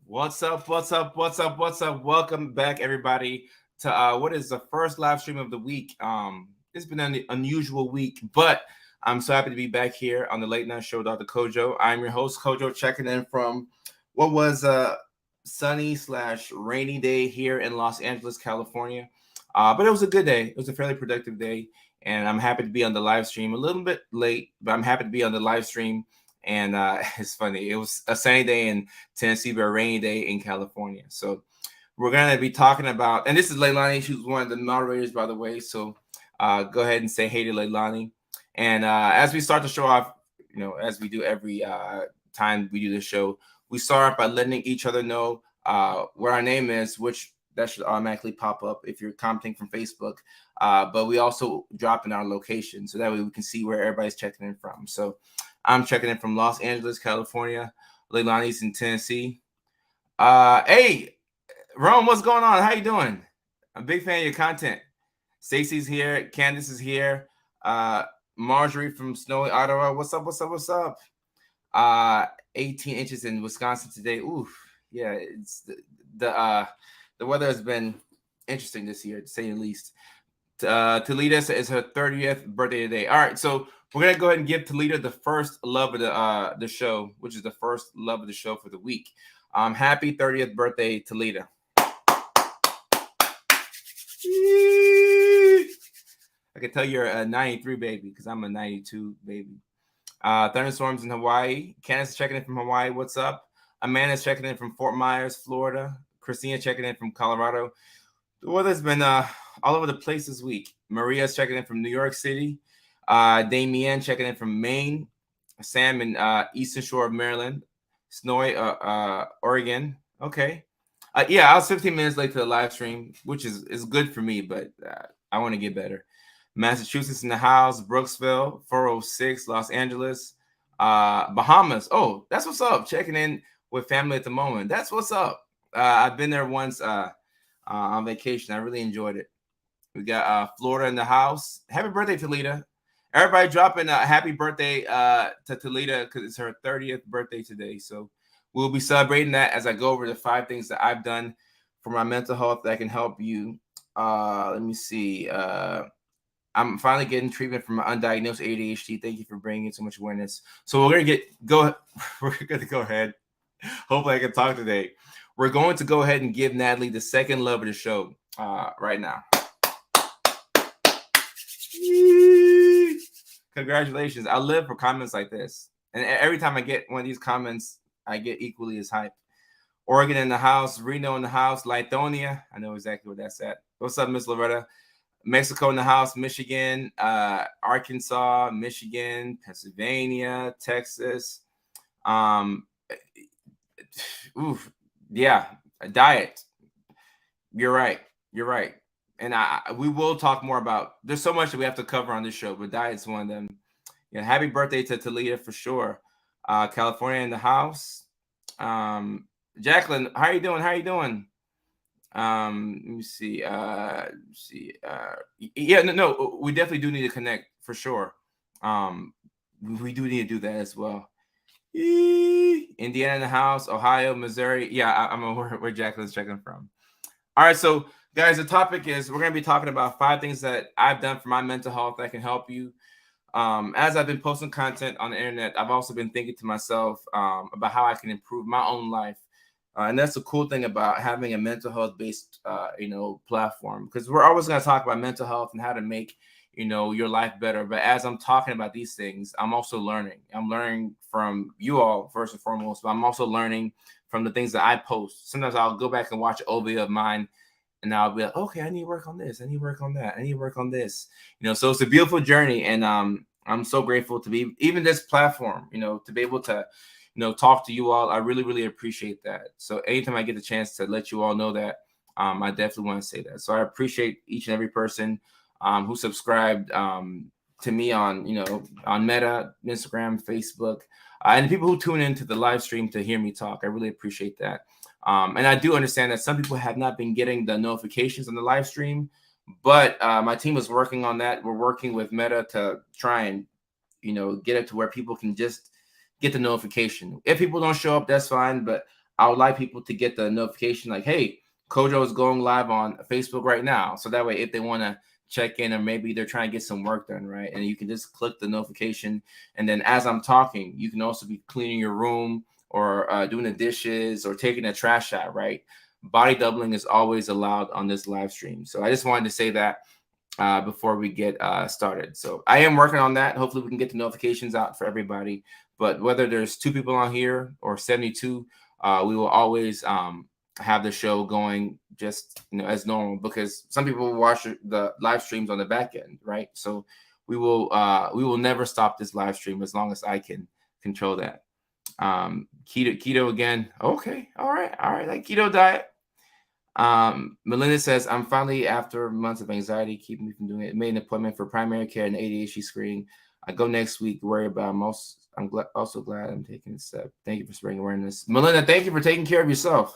What's up? What's up? What's up? What's up? Welcome back, everybody, to what is the first live stream of the week. It's been an unusual week, but I'm so happy to be back here on the Late Night Show with Dr. Kojo. I'm your host, Kojo, checking in from what was a sunny/rainy day here in Los Angeles, California. But it was a good day. It was a fairly productive day, and I'm happy to be on the live stream. A little bit late, but I'm happy to be on the live stream. And it's funny. It was a sunny day in Tennessee, but a rainy day in California. So we're going to be talking about, and this is Leilani. She's one of the moderators, by the way. So go ahead and say hey to Leilani. And as we start the show off, as we do every time we do the show, we start by letting each other know where our name is, which that should automatically pop up if you're commenting from Facebook. But we also drop in our location, so that way we can see where everybody's checking in from. So I'm checking in from Los Angeles, California. Leilani's in Tennessee. Hey, Rome, what's going on? How you doing? I'm a big fan of your content. Stacy's here. Candace is here. Marjorie from snowy Ottawa. What's up? What's up? What's up? 18 inches in Wisconsin today. Oof. Yeah, it's the weather has been interesting this year, to say the least. Toledo is her 30th birthday today. All right, so we're gonna go ahead and give Toledo the first love of the show, which is the first love of the show for the week. Happy 30th birthday, Toledo. I can tell you're a 93 baby because I'm a 92 baby. Thunderstorms in Hawaii. Candace checking in from Hawaii. What's up? Amanda's checking in from Fort Myers, Florida. Christina checking in from Colorado. The weather's been all over the place this week. Maria's checking in from New York City. Damien checking in from Maine. Sam in Eastern Shore of Maryland. Snowy, Oregon. Okay. Yeah, I was 15 minutes late to the live stream, which is good for me, but I want to get better. Massachusetts in the house. Brooksville, 406, Los Angeles. Bahamas. Oh, that's what's up. Checking in with family at the moment. That's what's up. I've been there once on vacation. I really enjoyed it. We got Florida in the house. Happy birthday, Toledo. Everybody dropping a happy birthday to Toledo because it's her 30th birthday today. So we'll be celebrating that as I go over the 5 things that I've done for my mental health that can help you. Let me see. I'm finally getting treatment for my undiagnosed ADHD. Thank you for bringing so much awareness. So we're going to go ahead. Hopefully I can talk today. We're going to go ahead and give Natalie the second love of the show right now. Congratulations. I live for comments like this. And every time I get one of these comments, I get equally as hyped. Oregon in the house. Reno in the house. Lithonia. I know exactly where that's at. What's up, Miss Loretta? Mexico in the house. Michigan. Arkansas. Michigan. Pennsylvania. Texas. Yeah, a diet. You're right. And we will talk more about. There's so much that we have to cover on this show, but diet's one of them. Yeah, happy birthday to Toledo for sure. California in the house. Jacqueline, how you doing? Let me see. Yeah, no, we definitely do need to connect for sure. We do need to do that as well. Indiana in the house, Ohio, Missouri. Yeah, I'm aware where Jacqueline's checking from. All right, so guys, the topic is we're going to be talking about 5 things that I've done for my mental health that can help you. As I've been posting content on the internet, I've also been thinking to myself about how I can improve my own life. And that's the cool thing about having a mental health based, platform, because we're always going to talk about mental health and how to make, your life better. But as I'm talking about these things, I'm also learning. I'm learning from you all first and foremost, but I'm also learning from the things that I post. Sometimes I'll go back and watch an OVA of mine and I'll be like, okay, I need to work on this. I need to work on that. I need to work on this. So it's a beautiful journey. And I'm so grateful to be even this platform, to be able to, talk to you all. I really, really appreciate that. So anytime I get the chance to let you all know that, I definitely want to say that. So I appreciate each and every person who subscribed to me on Meta, Instagram, Facebook, and the people who tune into the live stream to hear me talk. I really appreciate that. And I do understand that some people have not been getting the notifications on the live stream, but my team is working on that. We're working with Meta to try and, get it to where people can just get the notification. If people don't show up, that's fine, but I would like people to get the notification like, hey, Kojo is going live on Facebook right now. So that way, if they want to check in or maybe they're trying to get some work done, right? And you can just click the notification. And then as I'm talking, you can also be cleaning your room or doing the dishes or taking a trash out, right? Body doubling is always allowed on this live stream. So I just wanted to say that before we get started. So I am working on that. Hopefully we can get the notifications out for everybody. But whether there's 2 people on here or 72, we will always have the show going just as normal, because some people watch the live streams on the back end, right? So we will never stop this live stream as long as I can control that. Keto again. Okay, all right, like keto diet. Melinda says, I'm finally, after months of anxiety keeping me from doing it, made an appointment for primary care and ADHD screening. I go next week. Worry about most. I'm also glad I'm taking a step. Thank you for spreading awareness, Melinda. Thank you for taking care of yourself.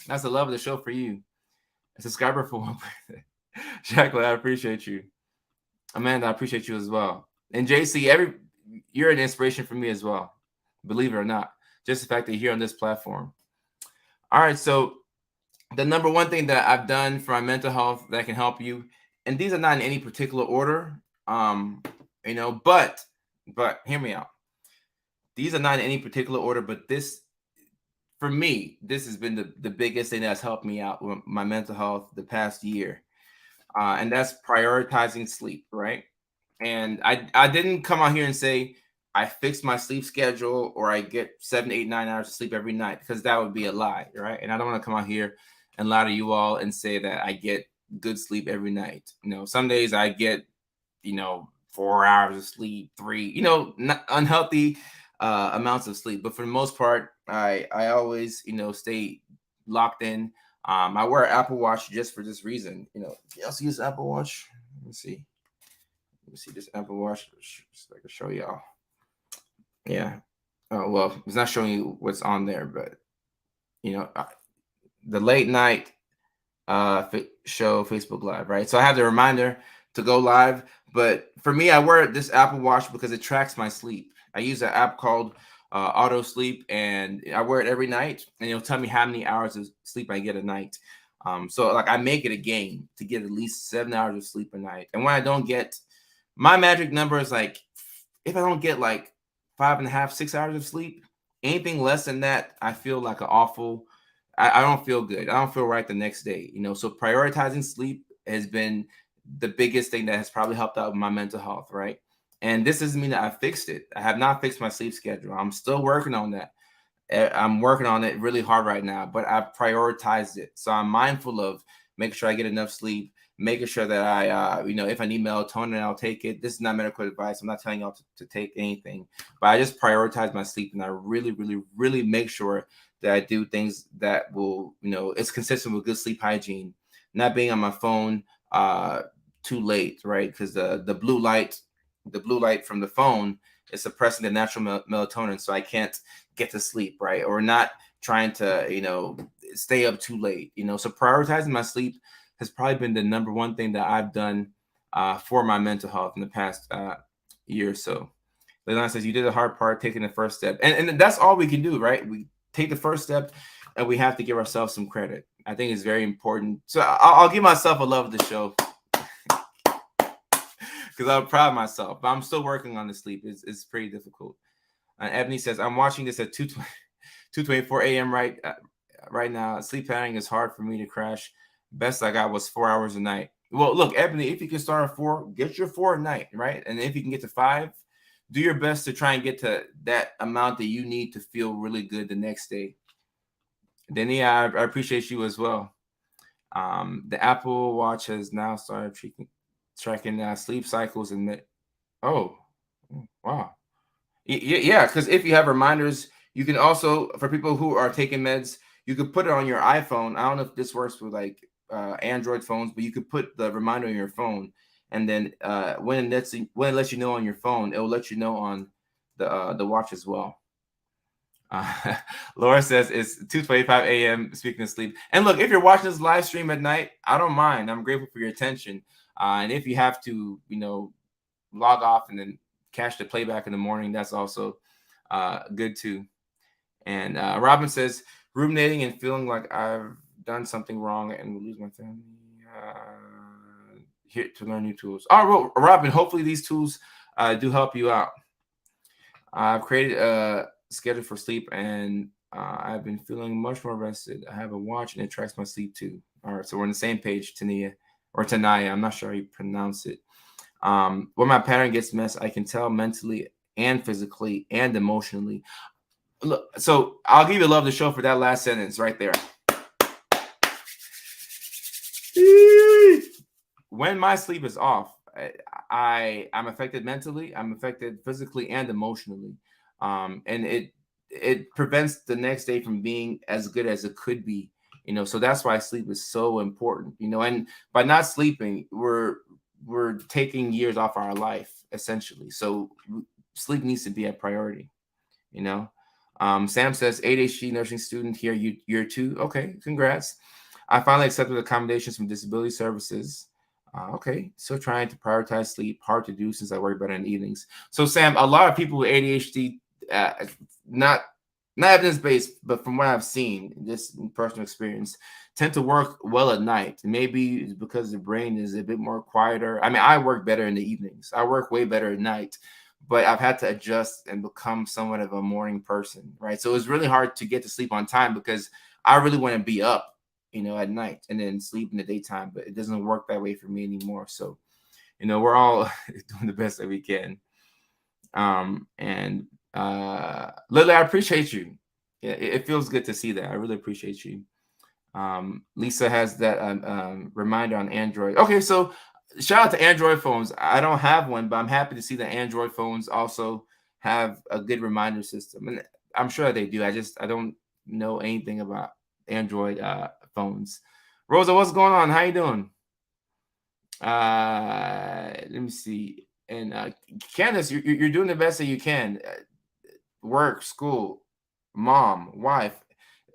That's the love of the show for you. A subscriber for one. Jacqueline, I appreciate you. Amanda, I appreciate you as well. And JC, you're an inspiration for me as well. Believe it or not, just the fact that you're here on this platform. All right, so the number one thing that I've done for my mental health that can help you, and these are not in any particular order, but hear me out. These are not in any particular order, but this, for me, this has been the biggest thing that's helped me out with my mental health the past year. And that's prioritizing sleep, right? And I didn't come out here and say I fixed my sleep schedule or I get 7, 8, 9 hours of sleep every night, because that would be a lie, right? And I don't want to come out here and lie to you all and say that I get good sleep every night. Some days I get, 4 hours of sleep, 3, not unhealthy amounts of sleep. But for the most part, I always, stay locked in. I wear an Apple Watch just for this reason. You also use Apple Watch. Let me see this Apple Watch so I can show y'all. Yeah. Oh, well, it's not showing you what's on there, but the late night show Facebook Live, right? So I have the reminder to go live. But for me, I wear this Apple Watch because it tracks my sleep. I use an app called Auto Sleep, and I wear it every night, and it'll tell me how many hours of sleep I get a night. So like I make it a game to get at least 7 hours of sleep a night. And when I don't get, my magic number is like, if I don't get like 5.5, 6 hours of sleep, anything less than that, I feel like an awful. I don't feel good. I don't feel right the next day. So prioritizing sleep has been the biggest thing that has probably helped out with my mental health, right? And this doesn't mean that I fixed it. I have not fixed my sleep schedule. I'm still working on that. I'm working on it really hard right now, but I've prioritized it. So I'm mindful of making sure I get enough sleep, making sure that I, if I need melatonin, I'll take it. This is not medical advice. I'm not telling y'all to take anything, but I just prioritize my sleep, and I really, really, really make sure that I do things that will, it's consistent with good sleep hygiene, not being on my phone too late, right? Because the blue light from the phone is suppressing the natural melatonin, so I can't get to sleep, right? Or not trying to, stay up too late, So prioritizing my sleep has probably been the number one thing that I've done for my mental health in the past year or so. Leilani says, you did the hard part, taking the first step. And that's all we can do, right? We take the first step, and we have to give ourselves some credit. I think it's very important. So I'll give myself a love of the show because I'm proud of myself. But I'm still working on the sleep. It's pretty difficult. Ebony says, I'm watching this at 2:24 a.m. right now. Sleep pattern is hard for me to crash. Best I got was 4 hours a night. Well, look, Ebony, if you can start at 4, get your 4 a night, right? And if you can get to 5, do your best to try and get to that amount that you need to feel really good the next day. Denny, I appreciate you as well. The Apple Watch has now started tracking sleep cycles and wow. Yeah, because if you have reminders, you can also, for people who are taking meds, you could put it on your iPhone. I don't know if this works with like Android phones, but you could put the reminder on your phone, and then when it lets you know on your phone, it will let you know on the watch as well. Laura says it's 2:25 a.m. Speaking of sleep, and look, if you're watching this live stream at night, I don't mind. I'm grateful for your attention. And if you have to, log off and then catch the playback in the morning, that's also good too. And Robin says ruminating and feeling like I've done something wrong and will lose my family. Here to learn new tools. All right, well, Robin, hopefully these tools do help you out. I've created a schedule for sleep and I've been feeling much more rested. I have a watch and it tracks my sleep too. All right, so we're on the same page, Tania or Tanaya. I'm not sure how you pronounce it. When my pattern gets messed, I can tell mentally and physically and emotionally. Look, so I'll give you love the show for that last sentence right there. When my sleep is off, I'm affected mentally, I'm affected physically and emotionally, and it prevents the next day from being as good as it could be. So that's why sleep is so important. And by not sleeping, we're taking years off our life essentially. So sleep needs to be a priority. Sam says ADHD nursing student here, year 2. Okay, congrats. I finally accepted accommodations from disability services. Okay, still trying to prioritize sleep. Hard to do since I work better in the evenings. So Sam, a lot of people with ADHD, not evidence-based, but from what I've seen, this personal experience, tend to work well at night. Maybe it's because the brain is a bit more quieter. I mean, I work better in the evenings. I work way better at night, but I've had to adjust and become somewhat of a morning person, right? So it's really hard to get to sleep on time because I really want to be up, at night and then sleep in the daytime, but it doesn't work that way for me anymore. So, we're all doing the best that we can. And Lily, I appreciate you. Yeah, it feels good to see that. I really appreciate you. Lisa has that reminder on Android. Okay, so shout out to Android phones. I don't have one, but I'm happy to see that Android phones also have a good reminder system, and I'm sure they do. I don't know anything about Android phones. Rosa, what's going on? How you doing? Let me see. And Candace, you're doing the best that you can. Work, school, mom, wife.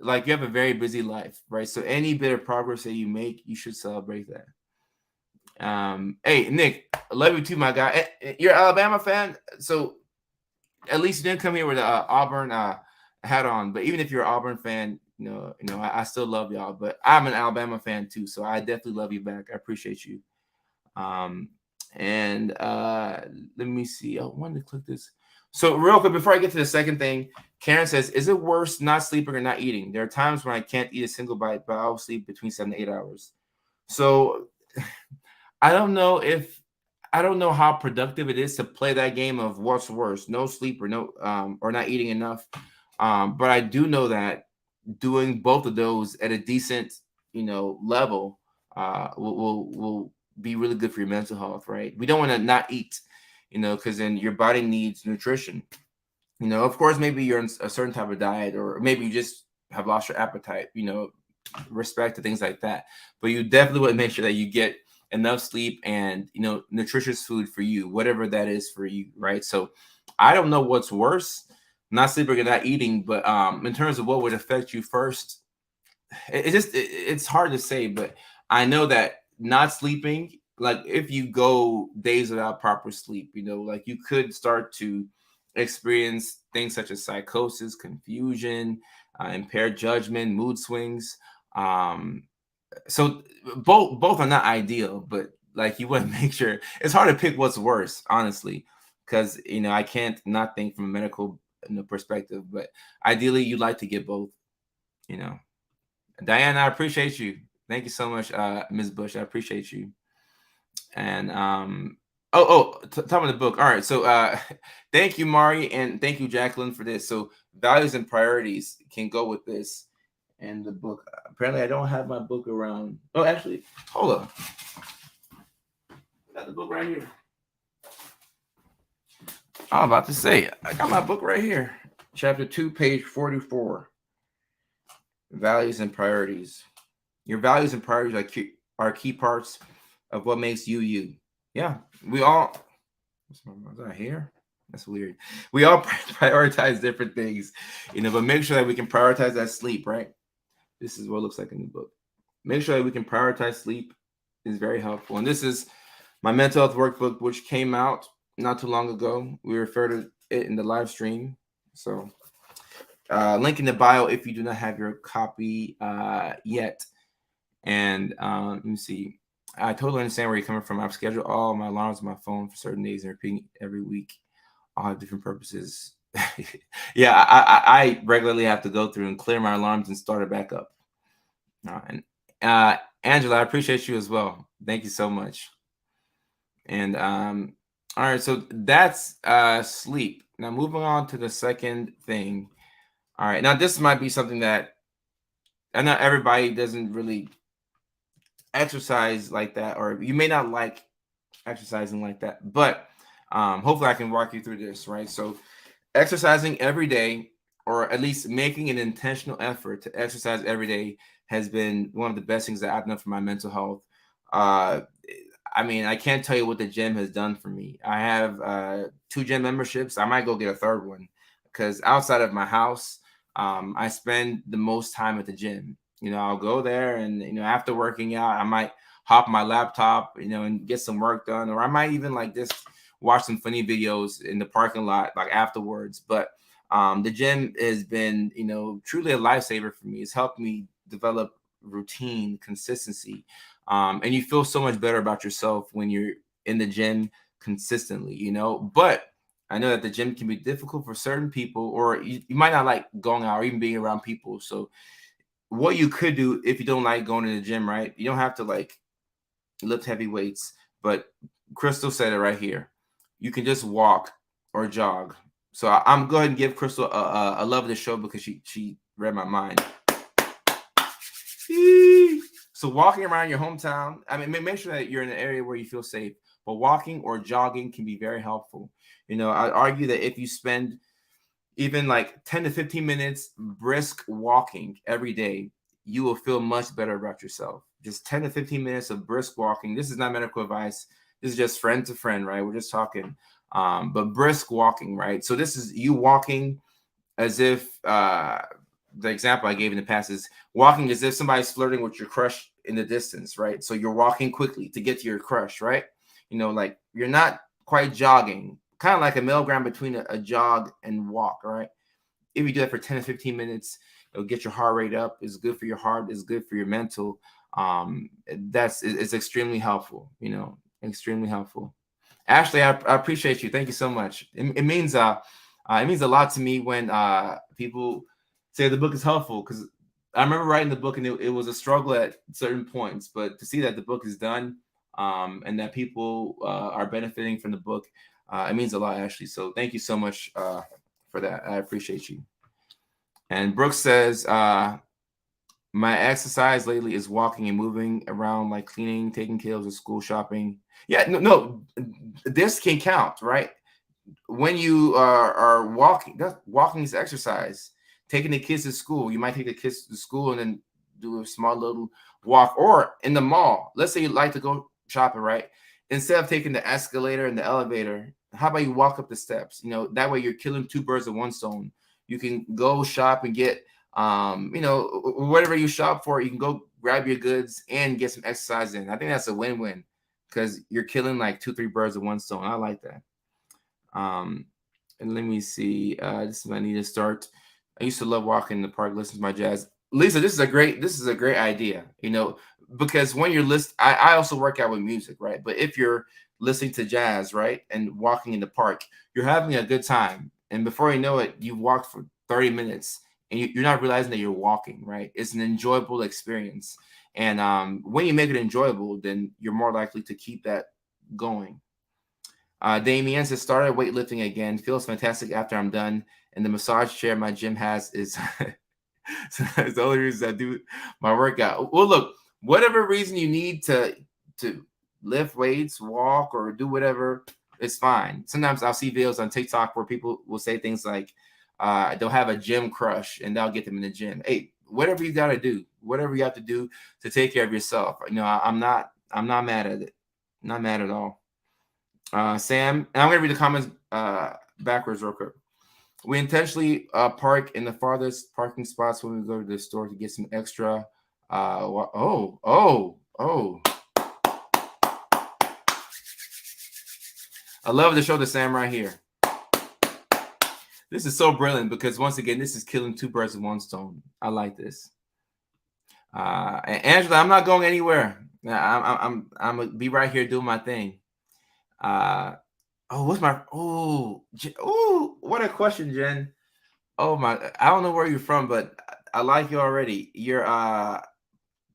Like you have a very busy life, right? So any bit of progress that you make, you should celebrate that. Hey Nick, I love you too, my guy. You're an Alabama fan, so at least you didn't come here with a Auburn hat on. But even if you're an Auburn fan, I still love y'all. But I'm an Alabama fan too, so I definitely love you back. I appreciate you. And let me see. I wanted to click this. So real quick before I get to the second thing, Karen says, "Is it worse not sleeping or not eating? There are times when I can't eat a single bite, but I'll sleep between 7 to 8 hours." So I don't know how productive it is to play that game of what's worse, no sleep or no or not eating enough. But I do know that doing both of those at a decent, level will be really good for your mental health, right? We don't want to not eat, because then your body needs nutrition. Of course, maybe you're on a certain type of diet, or maybe you just have lost your appetite, respect to things like that. But you definitely want to make sure that you get enough sleep and nutritious food for you, whatever that is for you, right? So I don't know what's worse, not sleeping or not eating, but in terms of what would affect you first, it's hard to say. But I know that not sleeping, like if you go days without proper sleep, like you could start to experience things such as psychosis, confusion, impaired judgment, mood swings. So both are not ideal, but like you want to make sure. It's hard to pick what's worse, honestly, because I can't not think from a medical perspective, but ideally you'd like to get both. Diane, I appreciate you. Thank you so much, Ms. Bush. I appreciate you. And talking about the book. All right, so thank you, Mari, and thank you, Jacqueline, for this. So values and priorities can go with this. And the book. Apparently, I don't have my book around. Oh, actually, hold on. I got the book right here. I'm about to say, I got my book right here. Chapter 2, page 44. Values and priorities. Your values and priorities are key parts of what makes you you. Yeah, we all. Is that here? That's weird. We all prioritize different things, but make sure that we can prioritize that sleep, right? This is what it looks like in the book. Make sure that we can prioritize sleep is very helpful. And this is my mental health workbook, which came out not too long ago. We refer to it in the live stream. So, link in the bio if you do not have your copy yet. And let me see. I totally understand where you're coming from. I've scheduled all my alarms on my phone for certain days and repeating every week. All have different purposes. Yeah, I regularly have to go through and clear my alarms and start it back up. And Angela, I appreciate you as well. Thank you so much. And all right, so that's sleep. Now moving on to the second thing. All right, now this might be something that I know everybody doesn't really exercise like that, or you may not like exercising like that, but hopefully I can walk you through this, right? So exercising every day, or at least making an intentional effort to exercise every day, has been one of the best things that I've done for my mental health. I mean, I can't tell you what the gym has done for me. I have 2 gym memberships. I might go get a third one because outside of my house, I spend the most time at the gym. I'll go there, and after working out, I might hop my laptop, and get some work done, or I might even like just watch some funny videos in the parking lot like afterwards. But the gym has been, truly a lifesaver for me. It's helped me develop routine, consistency, and you feel so much better about yourself when you're in the gym consistently. But I know that the gym can be difficult for certain people, or you might not like going out or even being around people. So what you could do if you don't like going to the gym, right? You don't have to like lift heavy weights, but Crystal said it right here. You can just walk or jog. So I'm going to give Crystal a love of the show because she read my mind. So walking around your hometown, I mean, make sure that you're in an area where you feel safe. But walking or jogging can be very helpful. I'd argue that if you spend even like 10 to 15 minutes brisk walking every day, you will feel much better about yourself. Just 10 to 15 minutes of brisk walking. This is not medical advice. This is just friend to friend, right? We're just talking. But brisk walking, right? So this is you walking as if the example I gave in the past is walking as if somebody's flirting with your crush in the distance, right? So you're walking quickly to get to your crush, right? Like you're not quite jogging, kind of like a middle ground between a jog and walk, right? If you do that for 10 to 15 minutes, it'll get your heart rate up. It's good for your heart. It's good for your mental. It's extremely helpful, extremely helpful. Ashley, I appreciate you. Thank you so much. It means a lot to me when people say the book is helpful, because I remember writing the book and it was a struggle at certain points, but to see that the book is done and that people are benefiting from the book, it means a lot, Ashley. So thank you so much for that. I appreciate you. And Brooks says, my exercise lately is walking and moving around, like cleaning, taking care of school, shopping. Yeah, no, this can count, right? When you are walking, walking is exercise. Taking the kids to school, you might take the kids to school and then do a small little walk, or in the mall. Let's say you like to go shopping, right? Instead of taking the escalator and the elevator, how about you walk up the steps? That way you're killing 2 birds with 1 stone. You can go shop and get, whatever you shop for, you can go grab your goods and get some exercise in. I think that's a win-win because you're killing like 2-3 birds with 1 stone. I like that. And let me see. This is when I need to start. I used to love walking in the park, listening to my jazz. Lisa, this is a great idea. Because when you're listening, I also work out with music, right? But if you're listening to jazz, right, and walking in the park, you're having a good time. And before you know it, you've walked for 30 minutes and you're not realizing that you're walking, right? It's an enjoyable experience. And when you make it enjoyable, then you're more likely to keep that going. Damien says, started weightlifting again. Feels fantastic after I'm done. And the massage chair my gym has is it's the only reason I do my workout. Well, look, whatever reason you need to lift weights, walk, or do whatever, it's fine. Sometimes I'll see videos on TikTok where people will say things like, they'll have a gym crush and that'll get them in the gym. Hey, whatever you got to do, whatever you have to do to take care of yourself. I'm not mad at it. Not mad at all. Sam, and I'm gonna read the comments backwards real quick. We intentionally park in the farthest parking spots when we go to the store to get some extra. Oh! I love to show the Sam right here. This is so brilliant because once again, this is killing two birds with one stone. I like this. And Angela, I'm not going anywhere. I'm gonna be right here doing my thing. What's my what a question, Jen. Oh my, I don't know where you're from, but I like you already. You're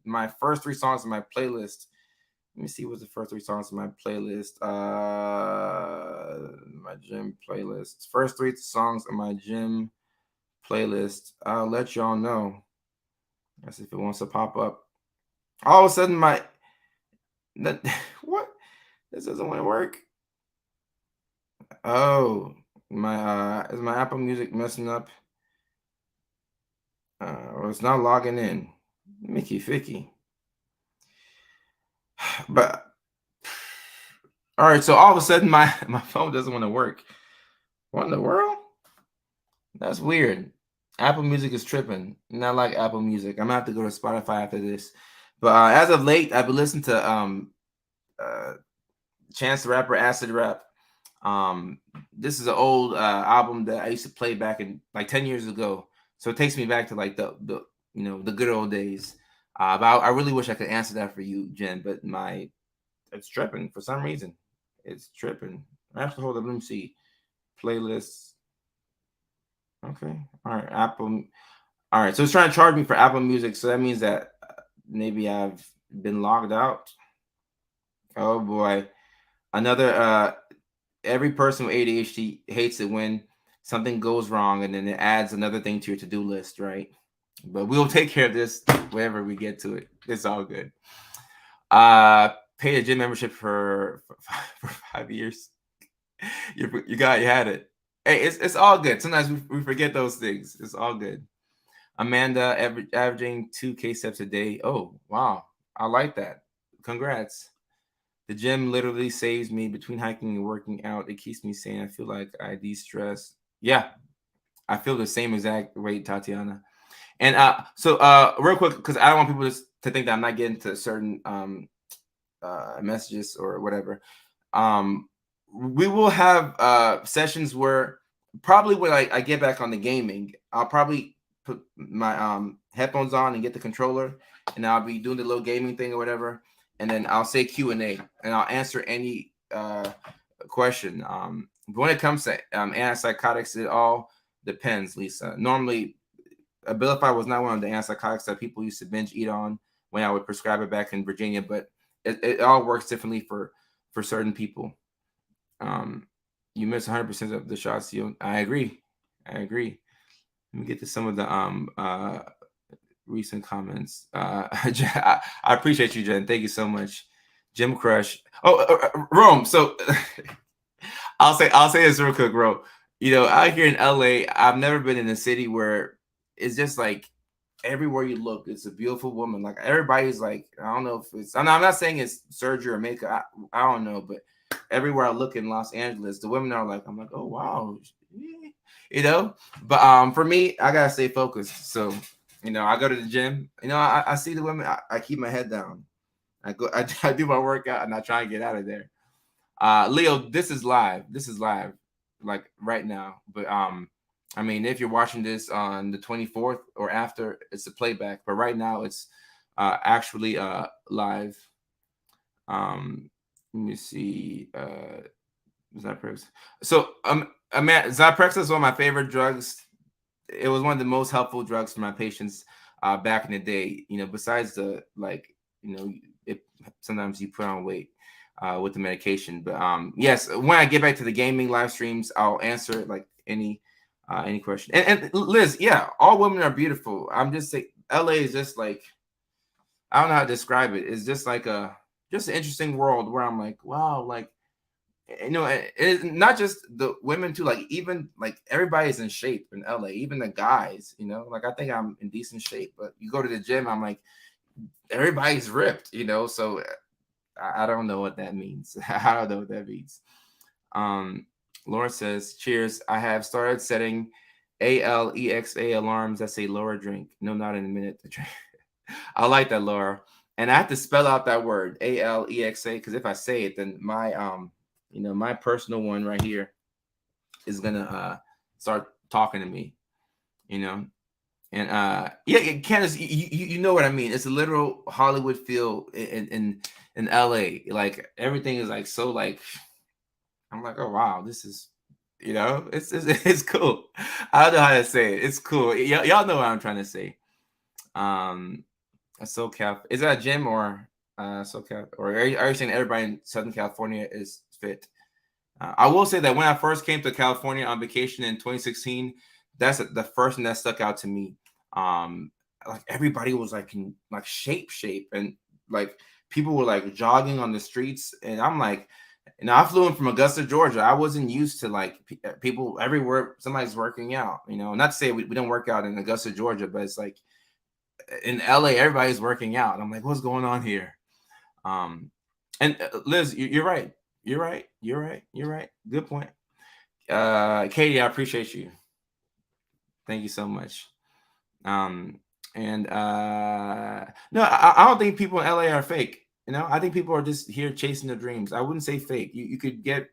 my first three songs in my playlist. Let me see what's the first three songs in my playlist. My gym playlist. First three songs in my gym playlist. I'll let y'all know. That's if it wants to pop up. All of a sudden, what? This doesn't want to work. Oh, is my Apple Music messing up? Or it's not logging in. Mickey Ficky. But all right, so all of a sudden my phone doesn't want to work. What in the world? That's weird. Apple Music is tripping. Not like Apple Music. I'm gonna have to go to Spotify after this. But as of late, I've been listening to Chance the Rapper, Acid Rap. This is an old album that I used to play back in like 10 years ago. So it takes me back to like the the good old days. But I really wish I could answer that for you, Jen. But it's tripping for some reason. It's tripping. Actually, hold up. Let me see. Playlists. Okay. All right. Apple. All right. So it's trying to charge me for Apple Music. So that means that maybe I've been logged out. Oh boy. Another. Every person with ADHD hates it when something goes wrong and then it adds another thing to your to-do list, right? But we'll take care of this whenever we get to it. It's all good. Pay a gym membership for 5 years. You had it. Hey, it's all good. Sometimes we forget those things. It's all good. Amanda averaging 2K steps a day. Oh, wow. I like that. Congrats. The gym literally saves me between hiking and working out. It keeps me sane. I feel like I de-stress. Yeah, I feel the same exact way, Tatiana. And so real quick, because I don't want people to think that I'm not getting to certain messages or whatever. We will have sessions where probably when I get back on the gaming, I'll probably put my headphones on and get the controller, and I'll be doing the little gaming thing or whatever, and then I'll say Q&A, and I'll answer any question. But when it comes to antipsychotics, it all depends, Lisa. Normally, Abilify was not one of the antipsychotics that people used to binge eat on when I would prescribe it back in Virginia, but it all works differently for certain people. You miss 100% of the shots. I agree. Let me get to some of the recent comments. I appreciate you, Jen. Thank you so much. Jim Crush. Rome. So I'll say this real quick, bro. Out here in LA, I've never been in a city where it's just like everywhere you look, it's a beautiful woman. Like everybody's like, I don't know if it's. I'm not saying it's surgery or makeup. I don't know, but everywhere I look in Los Angeles, the women are like, I'm like, oh wow, But for me, I gotta stay focused. So I go to the gym. I see the women. I keep my head down. I do my workout and I try and get out of there. Leo, this is live. Like right now. But I mean, if you're watching this on the 24th or after, it's a playback. But right now, it's actually live. Let me see. Zyprexa. So Zyprexa is one of my favorite drugs. It was one of the most helpful drugs for my patients back in the day. Besides the sometimes you put on weight with the medication. But yes, when I get back to the gaming live streams, I'll answer like any question. And Liz, yeah, all women are beautiful. I'm just saying, LA is just like, I don't know how to describe it. It's just like just an interesting world where I'm like, wow, like, it's not just the women too, like even like everybody's in shape in LA, even the guys, like I think I'm in decent shape, but you go to the gym, I'm like, everybody's ripped, so I don't know what that means. I don't know what that means. Laura says, cheers. I have started setting ALEXA alarms that say Laura drink. No, not in a minute to drink. I like that, Laura. And I have to spell out that word, ALEXA, because if I say it, then my my personal one right here is gonna start talking to me, you know. And yeah, Candace, you know what I mean. It's a literal Hollywood feel in LA. Like everything is like so like I'm like, oh wow, this is it's cool. I don't know how to say it. It's cool. Y'all know what I'm trying to say. A SoCal, is that a gym or SoCal, or are you saying everybody in Southern California is fit? I will say that when I first came to California on vacation in 2016, that's the first thing that stuck out to me. Um, like everybody was like in like shape, and like people were like jogging on the streets, and I'm like, I flew in from Augusta, Georgia. I wasn't used to like people everywhere. Somebody's working out, Not to say we don't work out in Augusta, Georgia, but it's like in LA, everybody's working out. And I'm like, what's going on here? And Liz, you're right. You're right. You're right. You're right. Good point. Katie, I appreciate you. Thank you so much. And no, I don't think people in LA are fake. I think people are just here chasing their dreams. I wouldn't say fake. You could get,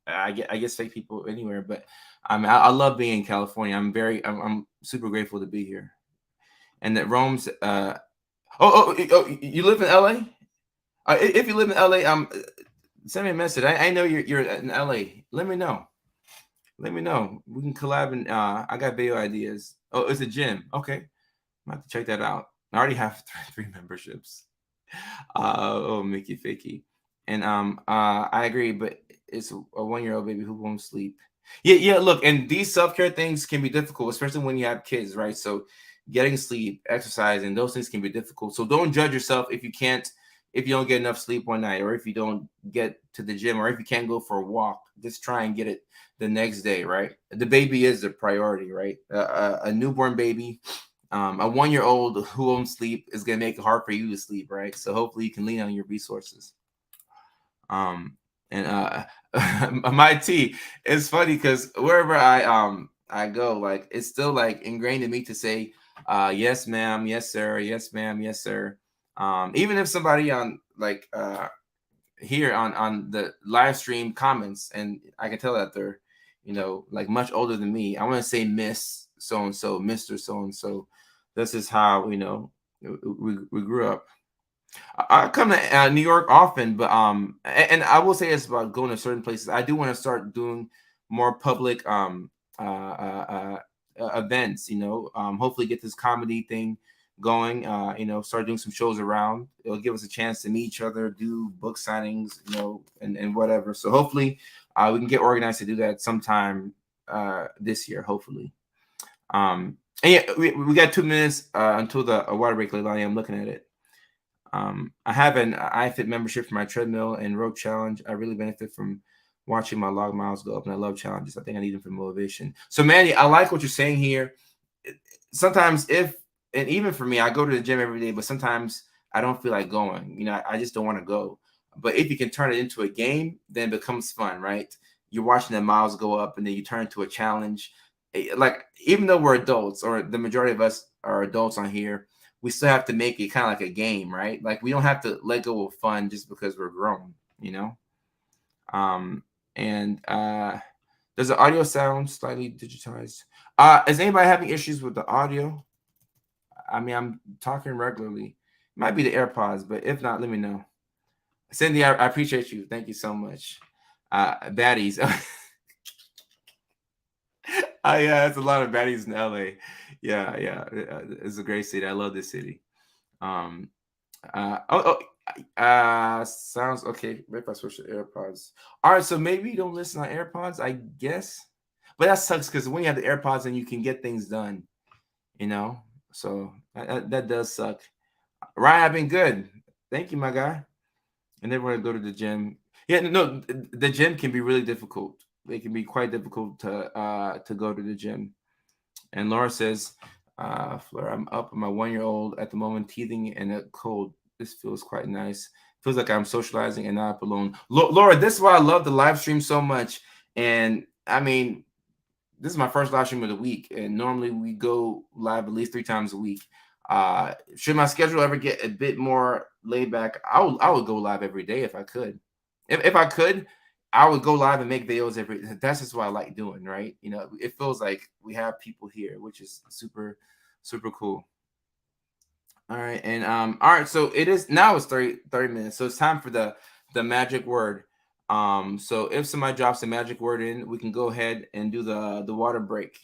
I guess, fake people anywhere, but I love being in California. I'm super grateful to be here. And that Rome's, oh, you live in LA? If you live in LA, send me a message. I know you're in LA. Let me know. Let me know. We can collab, and I got video ideas. Oh, it's a gym. Okay, I'm have to check that out. I already have three memberships. Oh, Mickey Fakey. And I agree, but it's a 1-year-old baby who won't sleep. Yeah. Look, and these self-care things can be difficult, especially when you have kids, right? So getting sleep, exercising, those things can be difficult. So don't judge yourself if you don't get enough sleep one night, or if you don't get to the gym, or if you can't go for a walk. Just try and get it the next day, right? The baby is the priority, right? A newborn baby, a 1-year-old who won't sleep is going to make it hard for you to sleep, right? So hopefully you can lean on your resources. And my tea, it's funny because wherever I go, like it's still like ingrained in me to say yes ma'am, yes sir, yes ma'am, yes sir. Even if somebody on like here on the live stream comments, and I can tell that they're like much older than me, I want to say Miss so and so, Mr. so and so. This is how we grew up. I come to New York often, but and I will say it's about going to certain places. I do want to start doing more public events. Hopefully get this comedy thing going. Start doing some shows around. It'll give us a chance to meet each other, do book signings, and whatever. So hopefully we can get organized to do that sometime this year. Hopefully. And yeah, we got 2 minutes until the water break, Leilani. I'm looking at it. I have an iFit membership for my treadmill and rope challenge. I really benefit from watching my log miles go up, and I love challenges. I think I need them for motivation. So, Manny, I like what you're saying here. Sometimes and even for me, I go to the gym every day, but sometimes I don't feel like going. I just don't want to go. But if you can turn it into a game, then it becomes fun, right? You're watching the miles go up, and then you turn it into a challenge. Like, even though we're adults, or the majority of us are adults on here, we still have to make it kind of like a game, right? Like we don't have to let go of fun just because we're grown, And does the audio sound slightly digitized? Is anybody having issues with the audio? I mean, I'm talking regularly. It might be the AirPods, but if not, let me know. Cindy, I appreciate you. Thank you so much. Baddies. Yeah, it's a lot of baddies in LA. Yeah, it's a great city. I love this city. Sounds okay. Maybe I switch to AirPods. All right, so maybe you don't listen on AirPods, I guess. But that sucks because when you have the AirPods, and you can get things done, So that does suck. Ryan, I've been good. Thank you, my guy. I never want to go to the gym. Yeah, no, the gym can be really difficult. They can be quite difficult to go to the gym. And Laura says, Fleur, I'm up with my 1-year-old at the moment, teething in a cold. This feels quite nice. Feels like I'm socializing and not up alone. Laura, this is why I love the live stream so much. And I mean, this is my first live stream of the week, and normally we go live at least 3 times a week. Should my schedule ever get a bit more laid back, I would go live every day if I could. If I could, I would go live and make videos every. That's just what I like doing, right? You know, it feels like we have people here, which is super, super cool. All right, and all right, so it is now it's 30 minutes, so it's time for the magic word. So if somebody drops the magic word in, we can go ahead and do the water break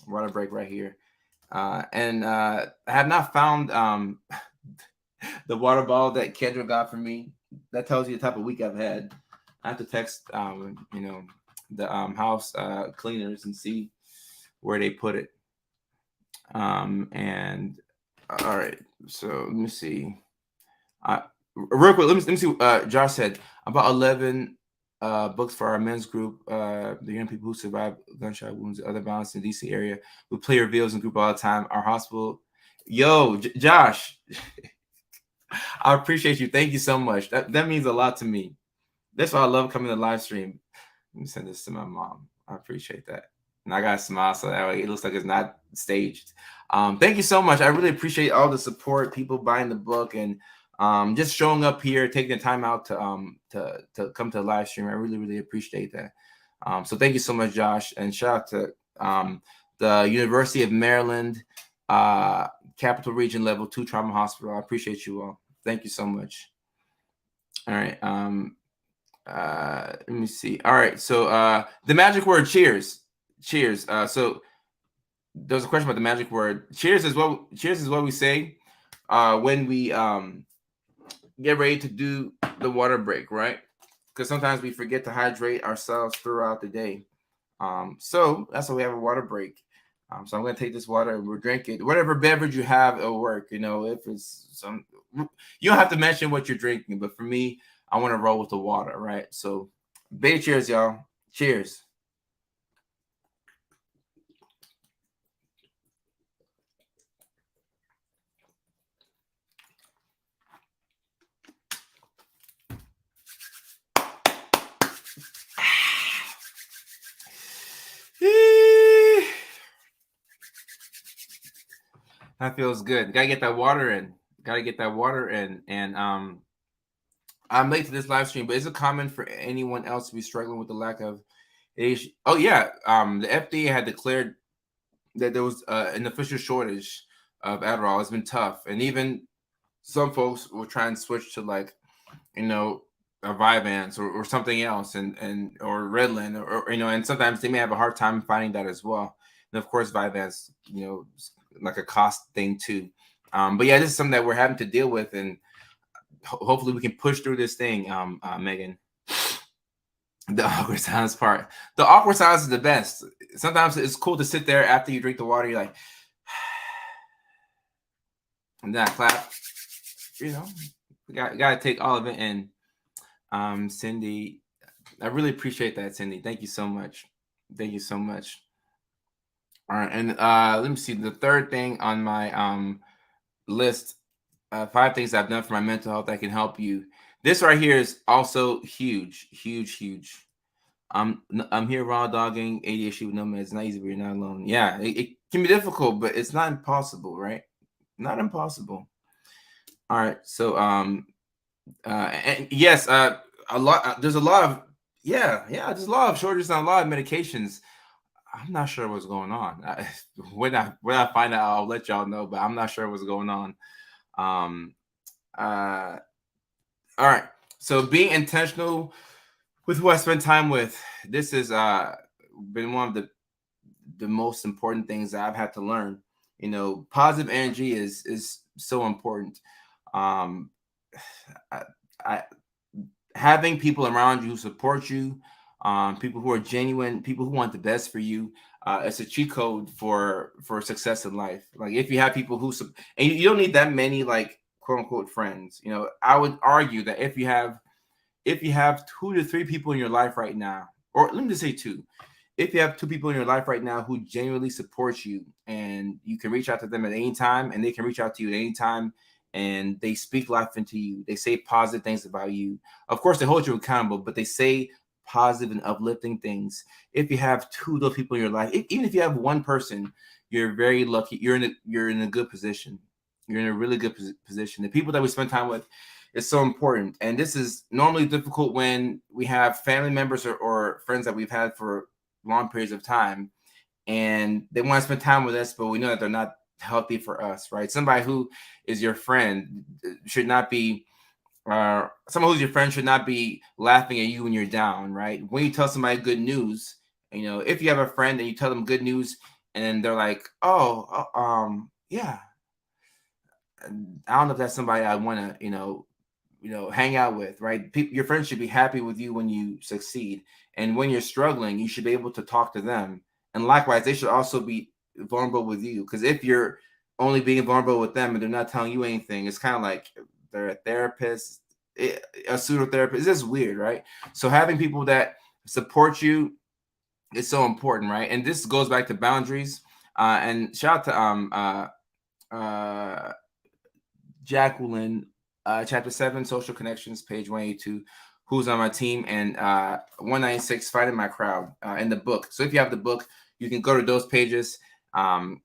right here. And I have not found the water bottle that Kendra got for me. That tells you the type of week I've had. I have to text the house cleaners and see where they put it. And all right, so let me see. Real quick, let me see. Josh said about 11 books for our men's group. The young people who survived gunshot wounds and other violence in the DC area. We play reveals in group all the time. Our hospital. Yo, Josh, I appreciate you. Thank you so much. That means a lot to me. That's why I love coming to live stream. Let me send this to my mom. I appreciate that. And I got to smile so that way it looks like it's not staged. Thank you so much. I really appreciate all the support, people buying the book, and just showing up here, taking the time out to come to the live stream. I really, really appreciate that. So thank you so much, Josh. And shout out to the University of Maryland, Capital Region Level 2 Trauma Hospital. I appreciate you all. Thank you so much. All right. Let me see. All right. So the magic word cheers. Cheers. So there's a question about the magic word. Cheers is what we say when we get ready to do the water break, right? Because sometimes we forget to hydrate ourselves throughout the day. So that's why we have a water break. So I'm gonna take this water and we'll drink it. Whatever beverage you have, it'll work. You know, if it's some, you don't have to mention what you're drinking. But for me, I want to roll with the water, right? So, big cheers, y'all. Cheers. That feels good. Gotta get that water in. Gotta get that water in. And I'm late to this live stream, but is it common for anyone else to be struggling with the lack of age? Oh yeah. The FDA had declared that there was an official shortage of Adderall. It's been tough, and even some folks will try and switch to like, you know, a Vyvanse or something else, and or Redland, or you know, and sometimes they may have a hard time finding that as well. And of course, Vyvanse, you know, like a cost thing too. But yeah, this is something that we're having to deal with, and hopefully we can push through this thing, Megan. The awkward silence part. The awkward silence is the best. Sometimes it's cool to sit there after you drink the water. You're like, and then I clap. You know, we got to take all of it in. Cindy, I really appreciate that, Cindy. Thank you so much. Thank you so much. All right, and let me see. The third thing on my list, 5 things I've done for my mental health that can help you. This right here is also huge, huge, huge. I'm here raw dogging ADHD with no meds. It's not easy, but you're not alone. Yeah, it can be difficult, but it's not impossible, right? Not impossible. All right, so and yes, a lot. There's a lot of there's a lot of shortages on a lot of medications. I'm not sure what's going on. When I find out, I'll let y'all know. But I'm not sure what's going on. All right. So being intentional with who I spend time with. This has been one of the most important things that I've had to learn. You know, positive energy is so important. I having people around you who support you, people who are genuine, people who want the best for you. It's a cheat code for success in life. Like if you have people who and you don't need that many like quote unquote friends. You know, I would argue that if you have 2 to 3 people in your life right now, or let me just say 2, if you have 2 people in your life right now who genuinely support you and you can reach out to them at any time and they can reach out to you at any time and they speak life into you, they say positive things about you. Of course, they hold you accountable, but they say positive and uplifting things. If you have two of those people in your life, even if you have one person, you're very lucky. You're in a good position. You're in a really good position. The people that we spend time with is so important. And this is normally difficult when we have family members or friends that we've had for long periods of time, and they want to spend time with us, but we know that they're not healthy for us, right? Somebody who is your friend should not be someone who's your friend should not be laughing at you when you're down, right? When you tell somebody good news, if you have a friend and you tell them good news and they're like, oh, yeah, I don't know if that's somebody I want to, hang out with, right? Your friends should be happy with you when you succeed, and when you're struggling, you should be able to talk to them. And likewise, they should also be vulnerable with you, because if you're only being vulnerable with them and they're not telling you anything, it's kind of like they're a therapist, a pseudo therapist. It's just weird, right? So having people that support you is so important, right? And this goes back to boundaries. And shout out to Jacqueline, chapter 7, social connections, page 182, who's on my team, and 196, finding my crowd, in the book. So if you have the book, you can go to those pages, and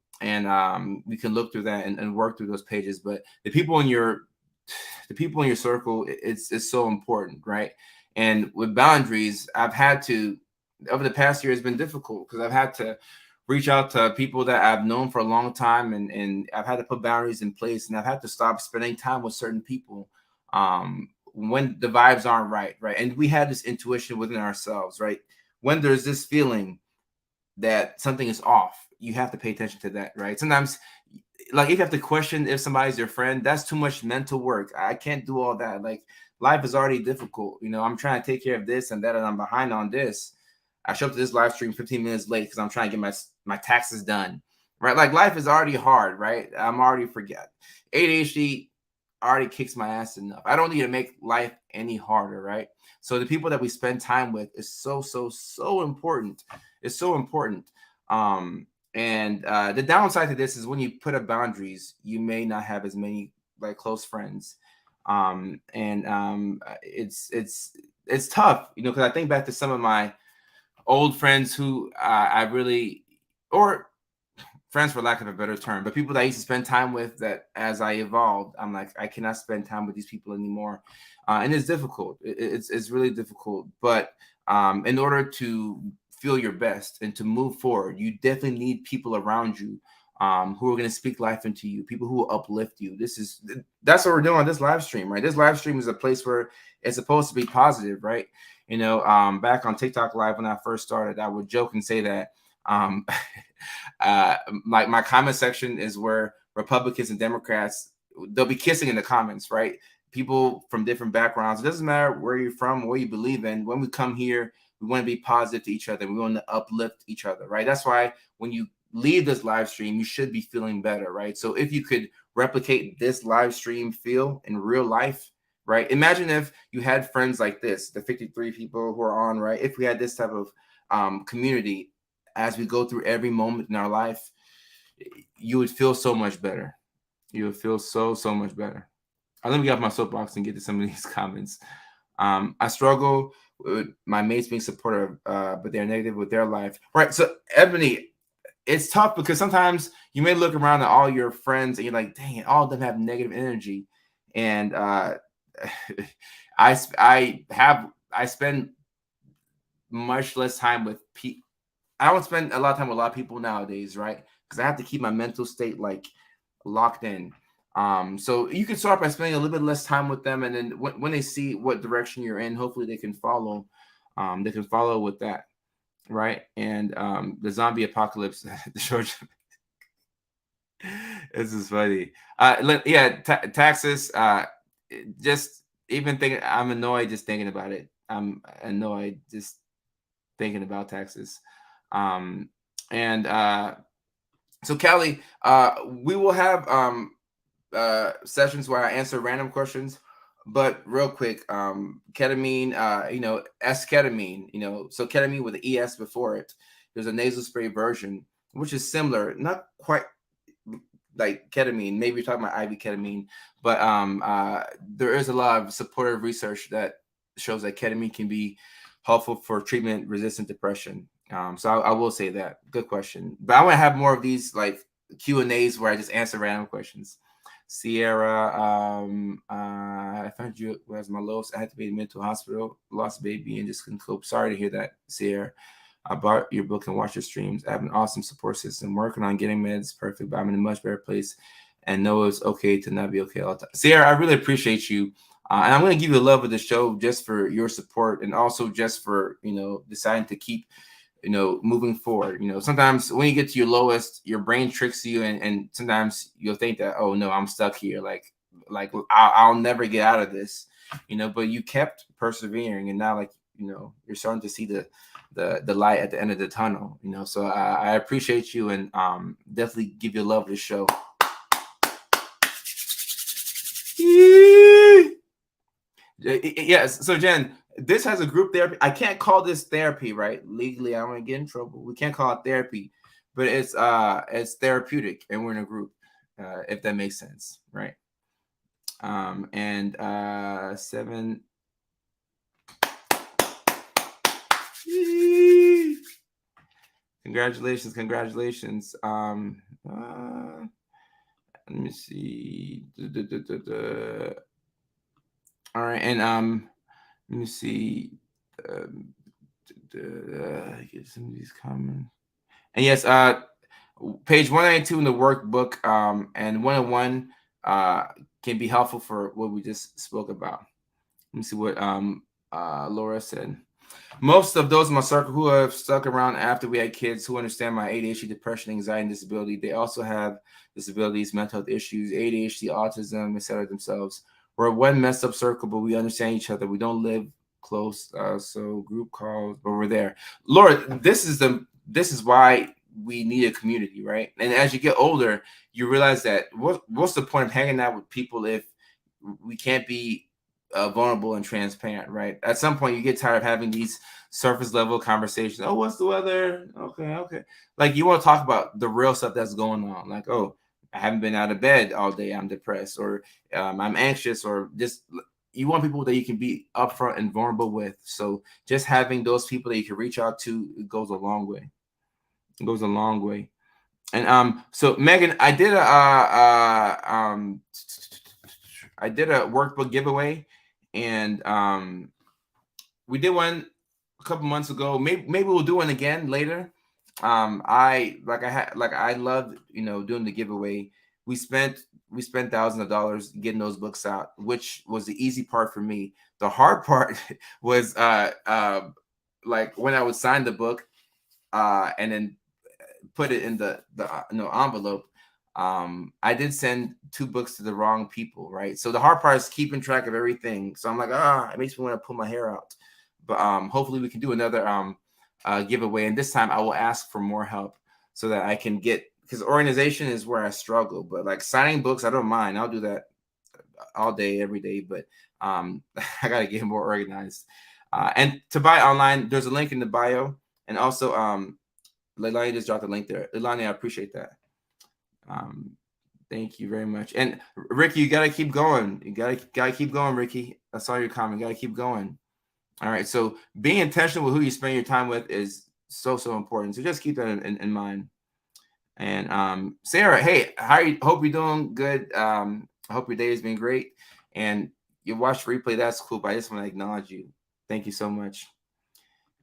we can look through that and work through those pages. But the people in your circle, it's so important, right? And with boundaries, I've had to, over the past year, it's been difficult because I've had to reach out to people that I've known for a long time, and I've had to put boundaries in place, and I've had to stop spending time with certain people when the vibes aren't right, right? And we have this intuition within ourselves, right? When there's this feeling that something is off, you have to pay attention to that, right? Sometimes, like, if you have to question if somebody's your friend, that's too much mental work. I can't do all that. Like, life is already difficult. I'm trying to take care of this and that, and I'm behind on this. I show up to this live stream 15 minutes late because I'm trying to get my taxes done, right? Like, life is already hard, right? I'm already forget. ADHD already kicks my ass enough. I don't need to make life any harder, right? So the people that we spend time with is so important. It's so important. And the downside to this is when you put up boundaries, you may not have as many like close friends. And it's tough, because I think back to some of my old friends who I really, or friends for lack of a better term, but people that I used to spend time with, that as I evolved, I'm like, I cannot spend time with these people anymore. And it's difficult. It's really difficult. But in order to feel your best and to move forward, you definitely need people around you who are going to speak life into you, people who will uplift you. That's what we're doing on this live stream, right? This live stream is a place where it's supposed to be positive, right? Back on TikTok Live when I first started, I would joke and say that my comment section is where Republicans and Democrats, they'll be kissing in the comments, right? People from different backgrounds. It doesn't matter where you're from, what you believe in. When we come here, we want to be positive to each other. We want to uplift each other, right? That's why when you leave this live stream, you should be feeling better, right? So if you could replicate this live stream feel in real life, right? Imagine if you had friends like this, the 53 people who are on, right? If we had this type of community as we go through every moment in our life, you would feel so much better. You would feel so much better. Let me get off my soapbox and get to some of these comments. I struggle with my mates being supportive, but they're negative with their life. Right. So, Ebony, it's tough because sometimes you may look around at all your friends and you're like, dang, all of them have negative energy. And I spend much less time with people. I don't spend a lot of time with a lot of people nowadays, right? Because I have to keep my mental state like locked in. So you can start by spending a little bit less time with them, and then when they see what direction you're in, hopefully they can follow. They can follow with that, right? And the zombie apocalypse, the short. This is funny. Taxes. Just even thinking, I'm annoyed just thinking about it. I'm annoyed just thinking about taxes. And so Kelly, we will have sessions where I answer random questions, but real quick, ketamine, S-ketamine, so ketamine with the ES before it. There's a nasal spray version, which is similar, not quite like ketamine. Maybe you're talking about IV ketamine, but there is a lot of supportive research that shows that ketamine can be helpful for treatment-resistant depression? So I will say that. Good question. But I want to have more of these like Q&As where I just answer random questions. Sierra, I found you as my lowest. I had to be in mental hospital, lost a baby, and just couldn't cope. Sorry to hear that, Sierra. I bought your book and watched your streams. I have an awesome support system. Working on getting meds perfect, but I'm in a much better place and know it's okay to not be okay all the time. Sierra, I really appreciate you. And I'm going to give you the love of the show just for your support and also just for, deciding to keep, moving forward. Sometimes when you get to your lowest, your brain tricks you and sometimes you'll think that, oh no, I'm stuck here. Like I'll never get out of this, but you kept persevering and now you're starting to see the light at the end of the tunnel, so I appreciate you and definitely give you love of the show. Yes. So Jen, this has a group therapy. I can't call this therapy, right? Legally, I don't want to get in trouble. We can't call it therapy, but it's therapeutic, and we're in a group, if that makes sense, right? And 7. Congratulations. Let me see. All right, and let me see. Get some of these comments. And yes, page 192 in the workbook, and 101 can be helpful for what we just spoke about. Let me see what Laura said. Most of those in my circle who have stuck around after we had kids who understand my ADHD, depression, anxiety, and disability, they also have disabilities, mental health issues, ADHD, autism, etc. themselves. We're one messed up circle, but we understand each other. We don't live close, so group calls, but we're there. Laura, this is why we need a community, right? And as you get older, you realize that what's the point of hanging out with people if we can't be vulnerable and transparent, right? At some point, you get tired of having these surface level conversations. Oh, what's the weather? Okay. Like you want to talk about the real stuff that's going on. Like, oh, I haven't been out of bed all day. I'm depressed, or I'm anxious, or just you want people that you can be upfront and vulnerable with. So just having those people that you can reach out to, it goes a long way. It goes a long way. And so Megan, I did a workbook giveaway, and we did one a couple months ago. Maybe we'll do one again later. I loved doing the giveaway. We spent thousands of dollars getting those books out, which was the easy part for me. The hard part was like when I would sign the book and then put it in the envelope. I did send 2 books to the wrong people, right? So the hard part is keeping track of everything. So I'm like, it makes me want to pull my hair out. But hopefully we can do another giveaway, and this time I will ask for more help so that I can get, because organization is where I struggle. But like signing books, I don't mind. I'll do that all day, every day. But I gotta get more organized. And to buy online, there's a link in the bio, and also Leilani just dropped the link there. Leilani, I appreciate that. Thank you very much. And Ricky, you gotta keep going. You gotta keep going, Ricky. I saw your comment. You gotta keep going. All right. So being intentional with who you spend your time with is so important. So just keep that in mind. And Sarah, hey, how are you? Hope you're doing good. I hope your day has been great. And you watched replay. That's cool. But I just want to acknowledge you. Thank you so much.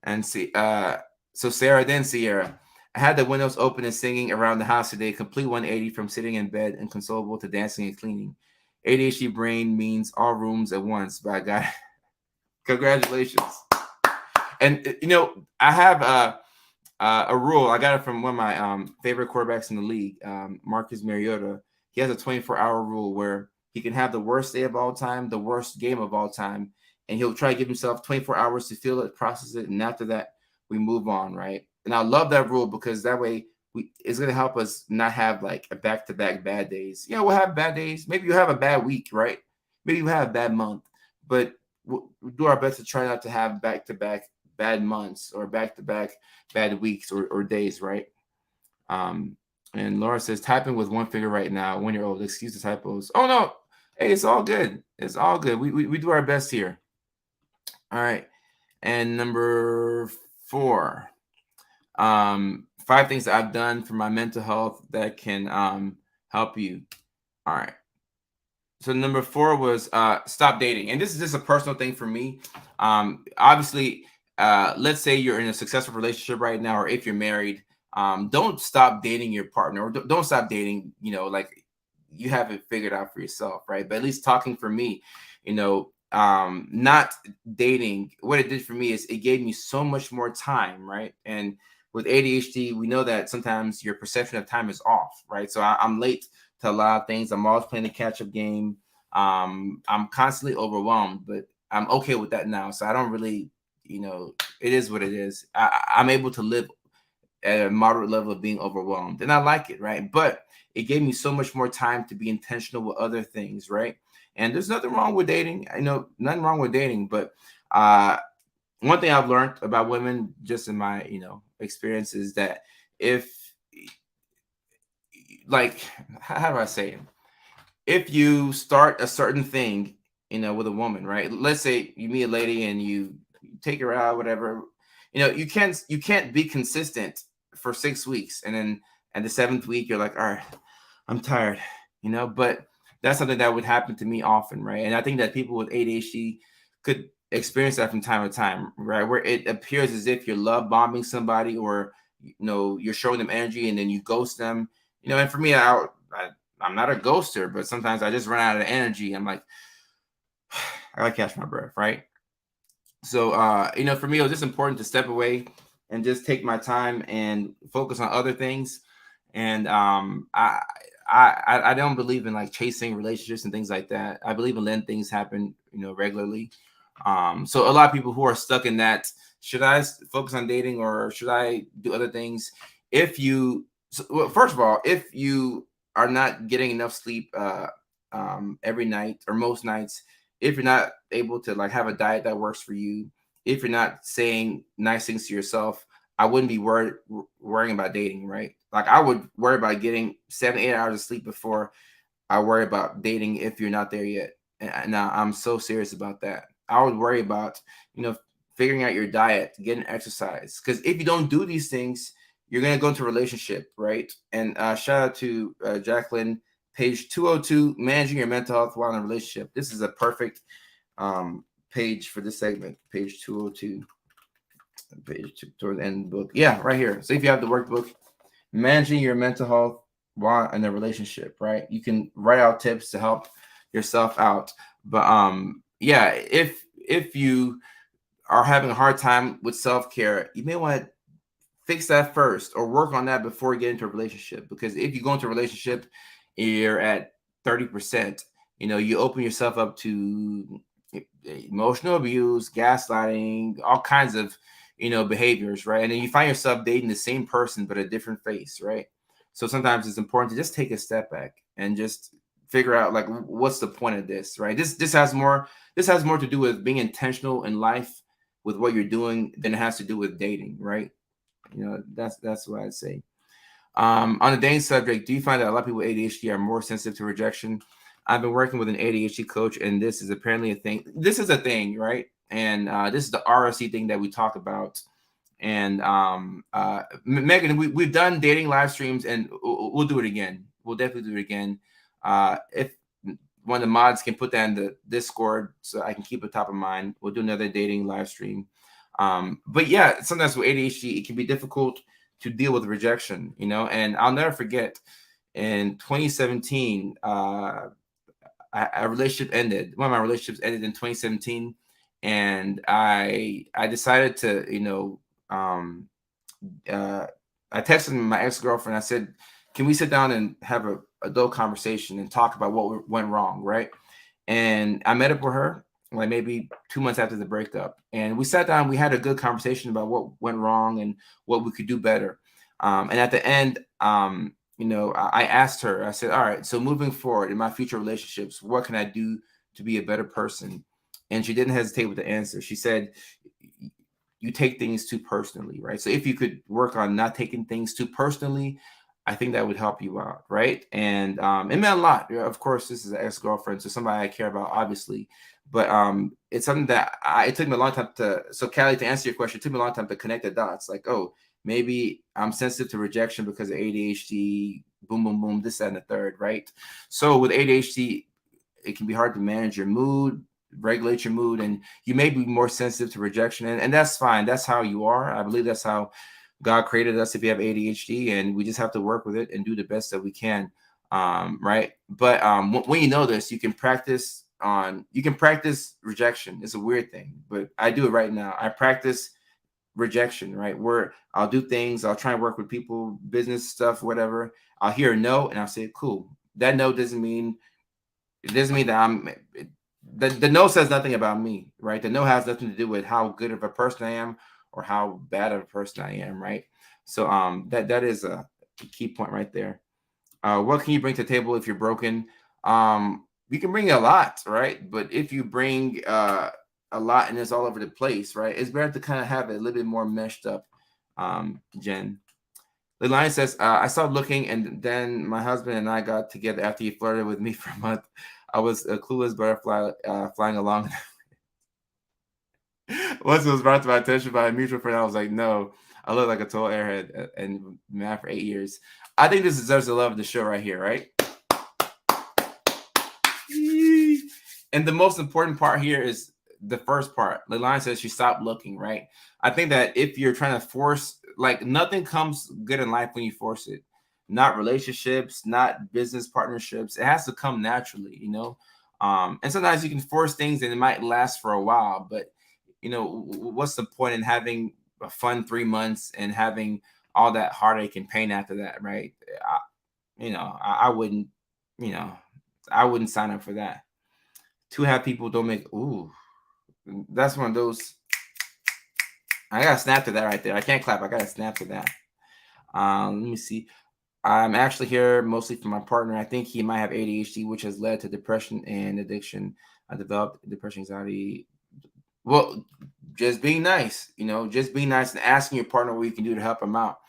And so Sarah, then Sierra. I had the windows open and singing around the house today, complete 180 from sitting in bed inconsolable to dancing and cleaning. ADHD brain means all rooms at once, but I got it. Congratulations. And I have a rule. I got it from one of my favorite quarterbacks in the league, Marcus Mariota. He has a 24-hour rule where he can have the worst day of all time, the worst game of all time, and he'll try to give himself 24 hours to feel it, process it, and after that, we move on, right? And I love that rule because that way it's going to help us not have like a back-to-back bad days. We'll have bad days. Maybe you have a bad week, right? Maybe you have a bad month, but we'll do our best to try not to have back-to-back bad months or back-to-back bad weeks or days, right? And Laura says, typing with one finger right now, 1-year-old. Excuse the typos. Oh, no. Hey, it's all good. It's all good. We do our best here. All right. And number 4, 5 things that I've done for my mental health that can help you. All right. So number 4 was stop dating, and this is just a personal thing for me. Obviously, let's say you're in a successful relationship right now, or if you're married, don't stop dating your partner, or don't stop dating. Like you have it figured out for yourself, right? But at least talking for me, not dating. What it did for me is it gave me so much more time, right? And with ADHD, we know that sometimes your perception of time is off, right? So I'm late to a lot of things. I'm always playing the catch up game. I'm constantly overwhelmed, but I'm okay with that now. So I don't really, it is what it is. I'm able to live at a moderate level of being overwhelmed, and I like it, right? But it gave me so much more time to be intentional with other things, right? And there's nothing wrong with dating. I know nothing wrong with dating, but uh, one thing I've learned about women, just in my experience, is that if like how do I say it? If you start a certain thing, with a woman, right? Let's say you meet a lady and you take her out, whatever. You can't be consistent for 6 weeks, and then at the 7th week you're like, all right, I'm tired, But that's something that would happen to me often, right? And I think that people with ADHD could experience that from time to time, right? Where it appears as if you're love bombing somebody, or you're showing them energy and then you ghost them. And for me, I'm not a ghoster, but sometimes I just run out of energy. I'm like, I gotta catch my breath, right? So, for me, it was just important to step away and just take my time and focus on other things. And I don't believe in like chasing relationships and things like that. I believe in letting things happen, regularly. So a lot of people who are stuck in that, should I focus on dating or should I do other things? Well, first of all, if you are not getting enough sleep every night or most nights, if you're not able to like have a diet that works for you, if you're not saying nice things to yourself, I wouldn't be worrying about dating, right? Like I would worry about getting 7, 8 hours of sleep before I worry about dating if you're not there yet. And now I'm so serious about that. I would worry about, figuring out your diet, getting exercise. Because if you don't do these things, you're gonna go into a relationship, right? And shout out to Jacqueline, page 202, managing your mental health while in a relationship. This is a perfect page for this segment, page 202, toward the end of the book. Yeah, right here. So if you have the workbook, managing your mental health while in a relationship, right? You can write out tips to help yourself out. But yeah, if you are having a hard time with self-care, you may want to fix that first or work on that before you get into a relationship. Because if you go into a relationship, you're at 30%, you open yourself up to emotional abuse, gaslighting, all kinds of, behaviors, right? And then you find yourself dating the same person but a different face, right? So sometimes it's important to just take a step back and just figure out like what's the point of this, right? This has more to do with being intentional in life with what you're doing than it has to do with dating, right? That's what I'd say. On the dating subject, do you find that a lot of people with ADHD are more sensitive to rejection? I've been working with an ADHD coach, and this is apparently a thing. This is a thing, right? And this is the RSC thing that we talk about. And Megan, we've done dating live streams, and we'll do it again. We'll definitely do it again. If one of the mods can put that in the Discord, so I can keep it top of mind, we'll do another dating live stream. But yeah, sometimes with ADHD, it can be difficult to deal with rejection, and I'll never forget in 2017, a relationship ended. One of my relationships ended in 2017, and I decided to, uh, I texted my ex-girlfriend. I said, can we sit down and have a adult conversation and talk about what went wrong, right? And I met up with her like maybe 2 months after the breakup, and we sat down. We had a good conversation about what went wrong and what we could do better. And at the end, I asked her. I said, "All right, so moving forward in my future relationships, what can I do to be a better person?" And she didn't hesitate with the answer. She said, "You take things too personally, right? So if you could work on not taking things too personally, I think that would help you out, right? And it meant a lot. Of course, this is an ex-girlfriend, so somebody I care about, obviously. But it's something that it took me a long time to. So, Callie, to answer your question, it took me a long time to connect the dots. Like, oh, maybe I'm sensitive to rejection because of ADHD. Boom, boom, boom. This, that, and the third, right? So, with ADHD, it can be hard to manage your mood, regulate your mood, and you may be more sensitive to rejection, and that's fine. That's how you are. I believe that's how God created us if you have ADHD, and we just have to work with it and do the best that we can. Right. But when you know this, you can practice rejection. It's a weird thing, but I do it right now. I practice rejection, right? Where I'll do things, I'll try and work with people, business stuff, whatever. I'll hear a no and I'll say, cool. That no doesn't mean that the no says nothing about me, right? The no has nothing to do with how good of a person I am or how bad of a person I am, right? So that is a key point right there. What can you bring to the table if you're broken? You can bring a lot, right? But if you bring a lot and it's all over the place, right? It's better to kind of have it a little bit more meshed up. Jen. The line says, I started looking, and then my husband and I got together after he flirted with me for a month. I was a clueless butterfly flying along. Once it was brought to my attention by a mutual friend, I was like, no, I look like a total airhead and mad for 8 years. I think this deserves the love of the show right here, right? And the most important part here is the first part. The line says she stopped looking, right? I think that if you're trying to force, like, nothing comes good in life when you force it. Not relationships, not business partnerships. It has to come naturally, you know. And sometimes you can force things and it might last for a while, but you know, what's the point in having a fun 3 months and having all that heartache and pain after that, right? I wouldn't, you know, I wouldn't sign up for that. Two happy people don't make. Ooh, that's one of those. I gotta snap to that right there. I can't clap. I gotta snap to that. Let me see. I'm actually here mostly for my partner. I think he might have ADHD, which has led to depression and addiction. I developed depression, anxiety. Well, just being nice, just being nice and asking your partner what you can do to help him out.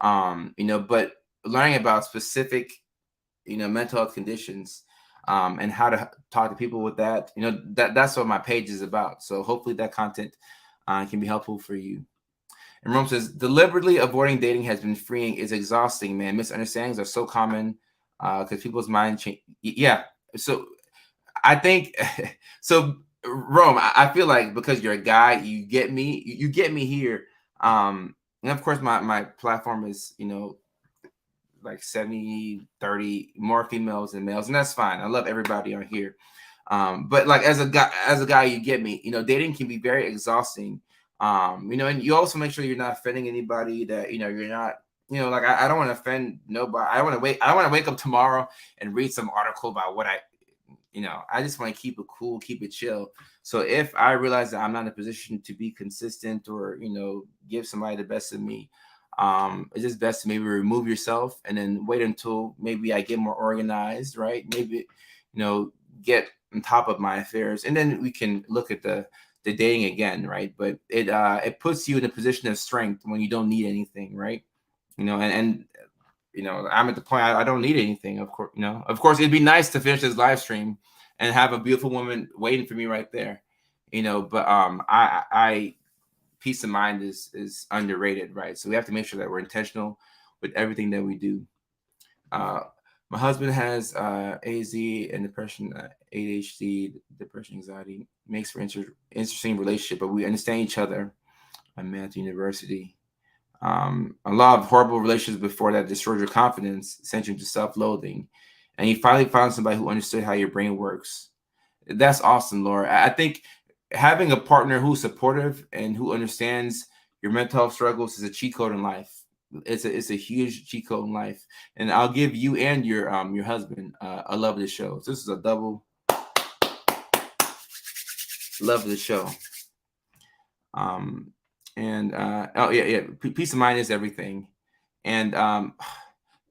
But learning about specific, mental health conditions, and how to talk to people with that, that's what my page is about. So hopefully that content can be helpful for you. And Rome says, deliberately avoiding dating has been freeing. Is exhausting, man. Misunderstandings are so common because people's mind change. Yeah. So I think, so Rome, I feel like because you're a guy, you get me here. And of course my platform is, like 70-30, more females than males, and that's fine. I love everybody on here. But like as a guy, you get me. Dating can be very exhausting. And you also make sure you're not offending anybody, that you're not, like I don't want to offend nobody. I want to wake up tomorrow and read some article about what I just want to keep it cool, keep it chill. So if I realize that I'm not in a position to be consistent or give somebody the best of me, it's just best to maybe remove yourself and then wait until maybe I get more organized, right? Maybe get on top of my affairs, and then we can look at the dating again, right? But it puts you in a position of strength when you don't need anything, right? And I'm at the point I don't need anything. Of course, it'd be nice to finish this live stream and have a beautiful woman waiting for me right there, But I peace of mind is underrated, right? So we have to make sure that we're intentional with everything that we do. My husband has AZ and depression, ADHD, depression, anxiety. Makes for interesting relationship, but we understand each other. I'm at university. A lot of horrible relationships before that destroyed your confidence, sent you to self-loathing, and you finally found somebody who understood how your brain works. That's awesome, Laura. I think having a partner who's supportive and who understands your mental health struggles is a cheat code in life. It's a huge cheat code in life, and I'll give you and your husband a love of the show. So this is a double love of the show. And peace of mind is everything. And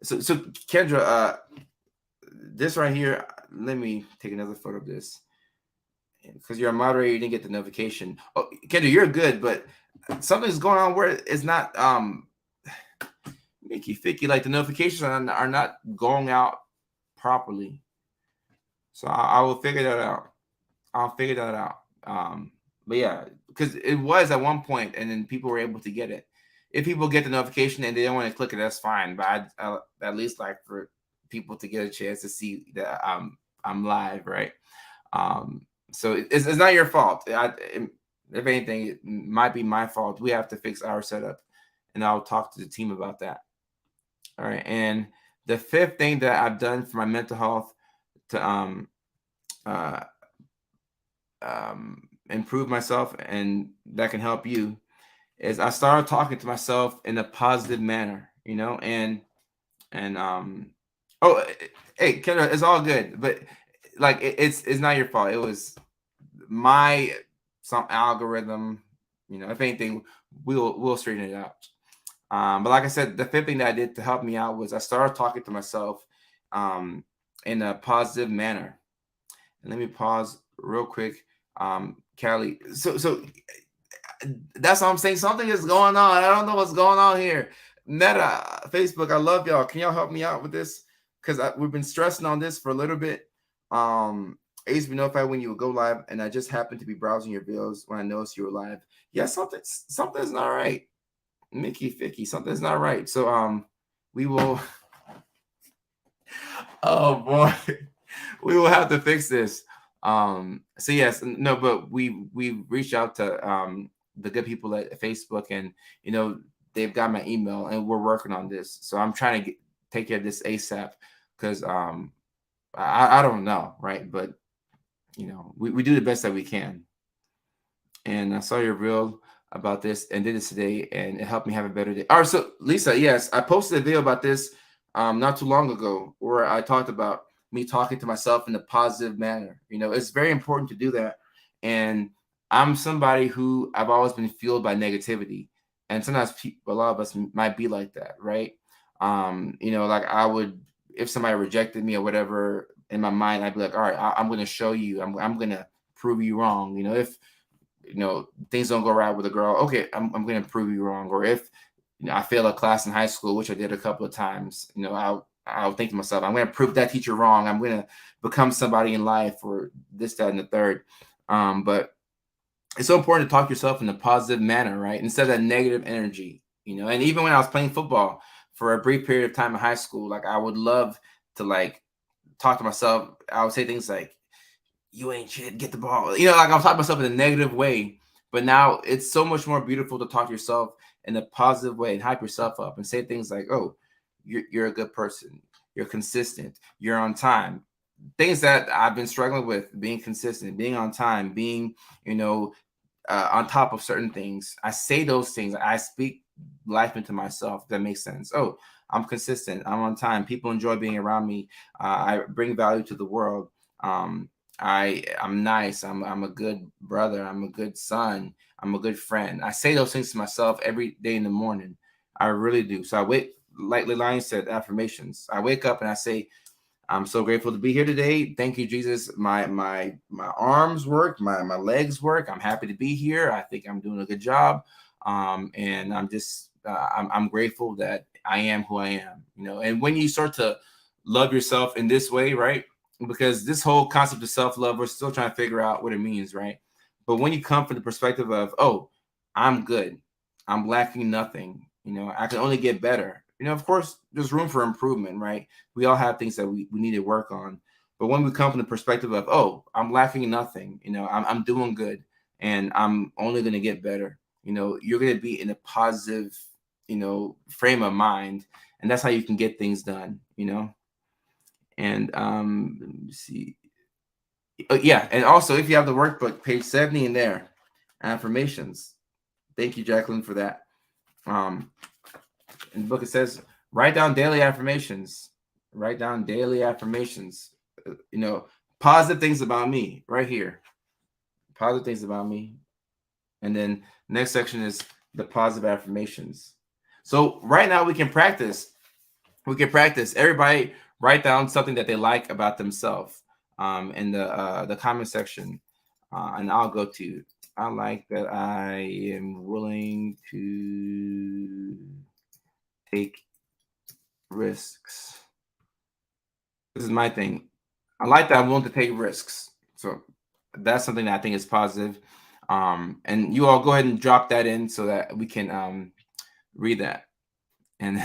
so Kendra, this right here, let me take another photo of this because you're a moderator, you didn't get the notification. Oh, Kendra, you're good, but something's going on where it's not Mickey Ficky, like the notifications are not going out properly. So I will figure that out. I'll figure that out. But yeah, because it was at one point, and then people were able to get it. If people get the notification and they don't want to click it, that's fine. But I at least like for people to get a chance to see that I'm live, right? So it's not your fault. If anything, it might be my fault. We have to fix our setup, and I'll talk to the team about that. All right. And the fifth thing that I've done for my mental health to uh, improve myself and that can help you is I started talking to myself in a positive manner, and oh, hey, Kendra, it's all good, but like it's not your fault. It was my some algorithm, if anything, we'll straighten it out. But like I said, the fifth thing that I did to help me out was I started talking to myself in a positive manner. And let me pause real quick, Callie. So that's what I'm saying. Something is going on. I don't know what's going on here. Meta, Facebook, I love y'all. Can y'all help me out with this? Because we've been stressing on this for a little bit. I used to be notified when you would go live, and I just happened to be browsing your videos when I noticed you were live. Yeah, something's not right. Mickey Ficky, something's not right. So we will oh boy. We will have to fix this. So yes, no, but we reached out to the good people at Facebook, and they've got my email, and we're working on this. So I'm trying to take care of this ASAP because I don't know, right? But we do the best that we can. And I saw your reel about this and did this today, and it helped me have a better day. All right, so Lisa, yes, I posted a video about this not too long ago where I talked about me talking to myself in a positive manner. It's very important to do that. And I'm somebody who I've always been fueled by negativity, and sometimes a lot of us might be like that, right? Like I would, if somebody rejected me or whatever, in my mind, I'd be like, all right, I'm going to show you, I'm going to prove you wrong. If things don't go right with a girl, okay, I'm going to prove you wrong. Or if I fail a class in high school, which I did a couple of times, I'll think to myself, I'm going to prove that teacher wrong. I'm going to become somebody in life, or this, that, and the third. But it's so important to talk to yourself in a positive manner, right? Instead of that negative energy. And even when I was playing football for a brief period of time in high school, like I would love to like talk to myself. I would say things like, you ain't shit, get the ball. Like I'm talking myself in a negative way. But now it's so much more beautiful to talk to yourself in a positive way and hype yourself up and say things like, oh, you're a good person. You're consistent. You're on time. Things that I've been struggling with, being consistent, being on time, being, on top of certain things. I say those things. I speak life into myself. That makes sense. Oh, I'm consistent. I'm on time. People enjoy being around me. I bring value to the world. I'm nice. I'm a good brother. I'm a good son. I'm a good friend. I say those things to myself every day in the morning. I really do. So I wake, like Lion said, affirmations. I wake up and I say, I'm so grateful to be here today. Thank you, Jesus. My arms work, my legs work. I'm happy to be here. I think I'm doing a good job. And I'm just I'm grateful that I am who I am. And when you start to love yourself in this way, right? Because this whole concept of self-love, we're still trying to figure out what it means, right? But when you come from the perspective of, oh, I'm good, I'm lacking nothing, I can only get better. Of course, there's room for improvement, right? We all have things that we need to work on. But when we come from the perspective of, oh, I'm lacking nothing, I'm doing good, and I'm only going to get better, you're going to be in a positive, frame of mind. And that's how you can get things done, And let me see. Yeah, and also if you have the workbook, page 70 in there, affirmations. Thank you, Jacqueline, for that. In the book it says, write down daily affirmations. Write down daily affirmations. Positive things about me right here. Positive things about me. And then next section is the positive affirmations. So right now we can practice. Everybody write down something that they like about themselves in the comment section, and I'll go to. I like that I am willing to take risks. This is my thing. I like that I'm willing to take risks. So that's something that I think is positive. And you all go ahead and drop that in so that we can read that. And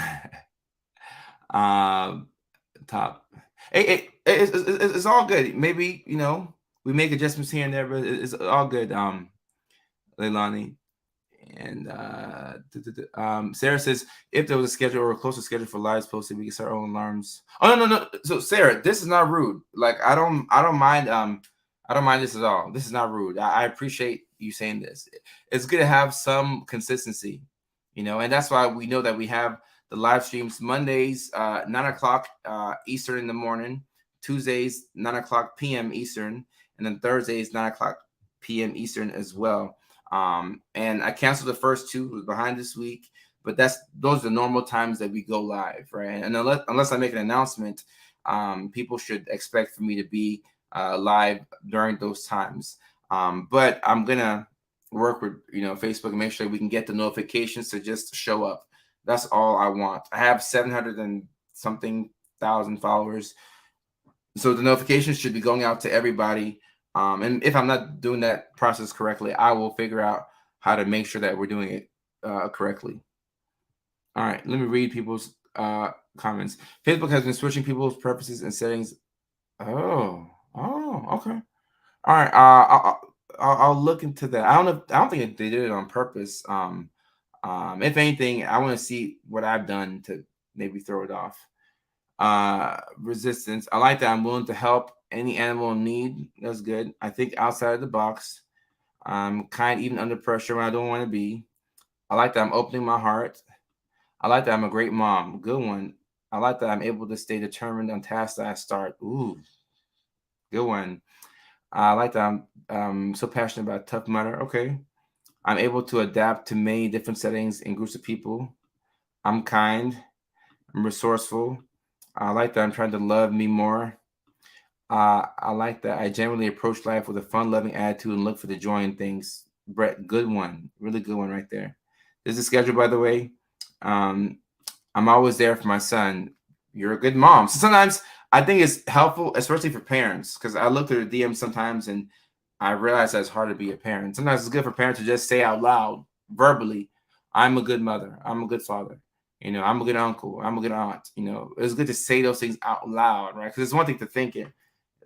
top. It's all good. Maybe we make adjustments here and there, but it's all good. Leilani. And Sarah says if there was a schedule or a closer schedule for lives posted, we can start our own alarms. Oh no. So Sarah, this is not rude. Like I don't mind I don't mind this at all. This is not rude. I appreciate you saying this. It's good to have some consistency, and that's why we know that we have the live streams Mondays 9 o'clock Eastern in the morning, Tuesdays 9 o'clock p.m. Eastern, and then Thursdays 9 o'clock p.m. Eastern as well. And I canceled the first two, was behind this week, but those are the normal times that we go live, right? And unless I make an announcement, people should expect for me to be live during those times. But I'm gonna work with Facebook and make sure we can get the notifications to just show up. That's all I want. I have 700 and something thousand followers, so the notifications should be going out to everybody. And if I'm not doing that process correctly, I will figure out how to make sure that we're doing it correctly. All right, let me read people's comments. Facebook has been switching people's preferences and settings. Oh, okay. All right. I'll look into that. I don't think they did it on purpose. If anything, I want to see what I've done to maybe throw it off. Resistance. I like that I'm willing to help any animal in need. That's good. I think outside of the box. I'm kind even under pressure when I don't want to be. I like that I'm opening my heart. I like that I'm a great mom. Good one. I like that I'm able to stay determined on tasks that I start. Ooh, good one. I like that I'm so passionate about Tough Mudder. Okay. I'm able to adapt to many different settings and groups of people. I'm kind. I'm resourceful. I like that I'm trying to love me more. I like that I generally approach life with a fun-loving attitude and look for the joy in things. Brett, good one. Really good one right there. This is the schedule, by the way. I'm always there for my son. You're a good mom. So sometimes I think it's helpful, especially for parents, because I look through the DMs sometimes and I realize that it's hard to be a parent. Sometimes it's good for parents to just say out loud, verbally, I'm a good mother. I'm a good father. I'm a good uncle. I'm a good aunt. It's good to say those things out loud, right? Because it's one thing to think it.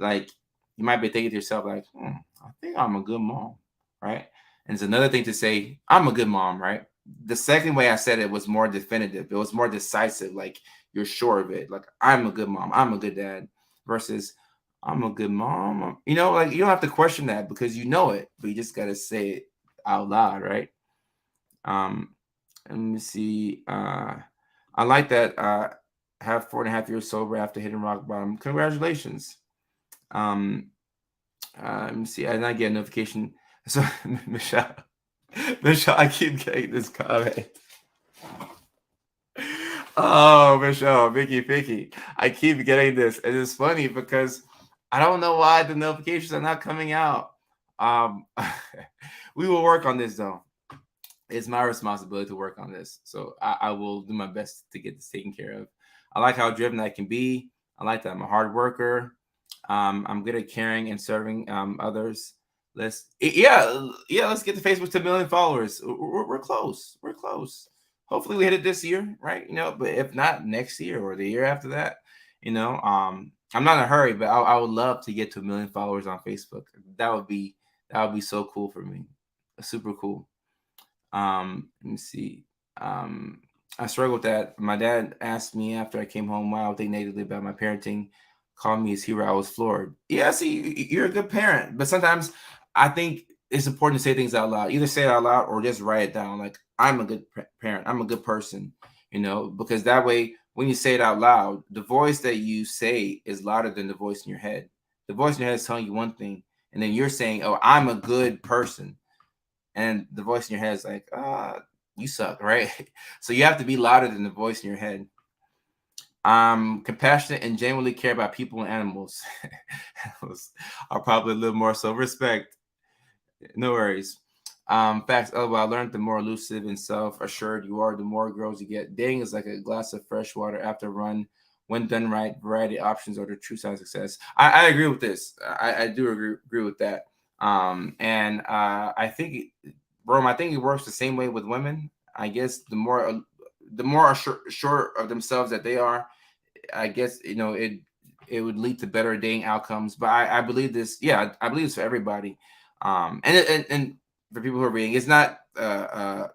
Like, you might be thinking to yourself, like, I think I'm a good mom, right? And it's another thing to say, I'm a good mom, right? The second way I said it was more definitive. It was more decisive. Like, you're sure of it. Like, I'm a good mom. I'm a good dad. Versus, I'm a good mom. Like, you don't have to question that because you know it, but you just got to say it out loud, right? Let me see. I like that. Have 4.5 years sober after hitting rock bottom. Congratulations. Let me see. I did not get a notification. So Michelle, I keep getting this comment. Oh, Michelle, Vicky, I keep getting this. And it's funny because I don't know why the notifications are not coming out. We will work on this though. It's my responsibility to work on this. So I will do my best to get this taken care of. I like how driven I can be. I like that I'm a hard worker. I'm good at caring and serving others. Let's get to Facebook to 1 million followers. We're close. We're close. Hopefully we hit it this year, right? But if not, next year or the year after that, I'm not in a hurry, but I would love to get to 1 million followers on Facebook. That would be so cool for me. Super cool. Let me see. I struggle with that. My dad asked me after I came home why I would think negatively about my parenting. Called me his hero. I was floored. Yeah, see, you're a good parent, but sometimes I think it's important to say things out loud. Either say it out loud or just write it down. Like, I'm a good parent. I'm a good person. Because that way, when you say it out loud, the voice that you say is louder than the voice in your head. The voice in your head is telling you one thing, and then you're saying, "Oh, I'm a good person," and the voice in your head is like, you suck, right? So you have to be louder than the voice in your head. I'm compassionate and genuinely care about people and animals. Animals are probably a little more so. Respect. No worries. Facts. Oh, well, I learned the more elusive and self-assured you are, the more girls you get. Dating is like a glass of fresh water after a run. When done right, variety options are the true sign of success. I agree with this. I do agree with that. And I think, Rome, I think it works the same way with women. I guess the more sure of themselves that they are, I guess it would lead to better dating outcomes. But I believe this. Yeah, I believe it's for everybody. And for people who are reading, it's not a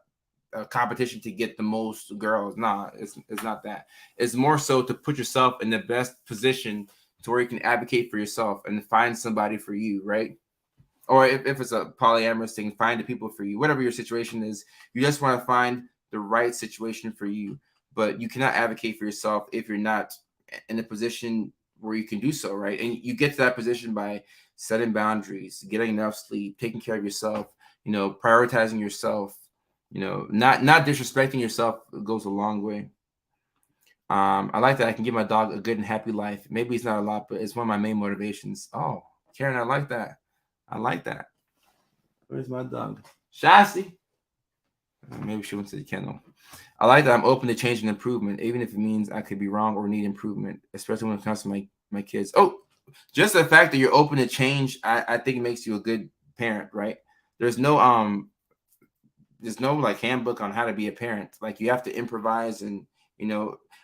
competition to get the most girls. Nah, it's not that. It's more so to put yourself in the best position to where you can advocate for yourself and find somebody for you, right? Or if it's a polyamorous thing, find the people for you. Whatever your situation is, you just want to find the right situation for you. But you cannot advocate for yourself if you're not in a position where you can do so, right? And you get to that position by setting boundaries, getting enough sleep, taking care of yourself, prioritizing yourself, not disrespecting yourself goes a long way. I like that I can give my dog a good and happy life. Maybe it's not a lot, but it's one of my main motivations. Oh, Karen, I like that. I like that. Where's my dog? Shasty. Maybe she went to the kennel. I like that I'm open to change and improvement, even if it means I could be wrong or need improvement, especially when it comes to my kids. Oh, just the fact that you're open to change, I think it makes you a good parent, right? There's no like handbook on how to be a parent. Like you have to improvise, and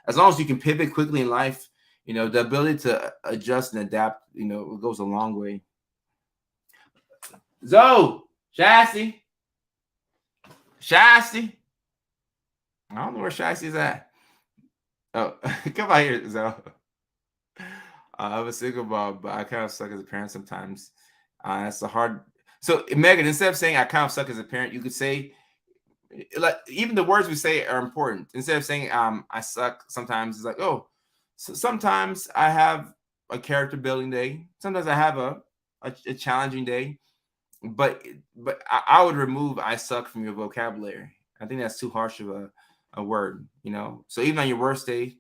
as long as you can pivot quickly in life, the ability to adjust and adapt, it goes a long way. Zoe, Shasty. I don't know where Shasty's at. Oh, come out here, Zoe. I'm a single mom, but I kind of suck as a parent sometimes. That's a hard. So, Megan, instead of saying I kind of suck as a parent, you could say, like, even the words we say are important. Instead of saying I suck sometimes, it's like, oh, so sometimes I have a character building day. Sometimes I have a challenging day. But I would remove I suck from your vocabulary. I think that's too harsh of a word, So even on your worst day,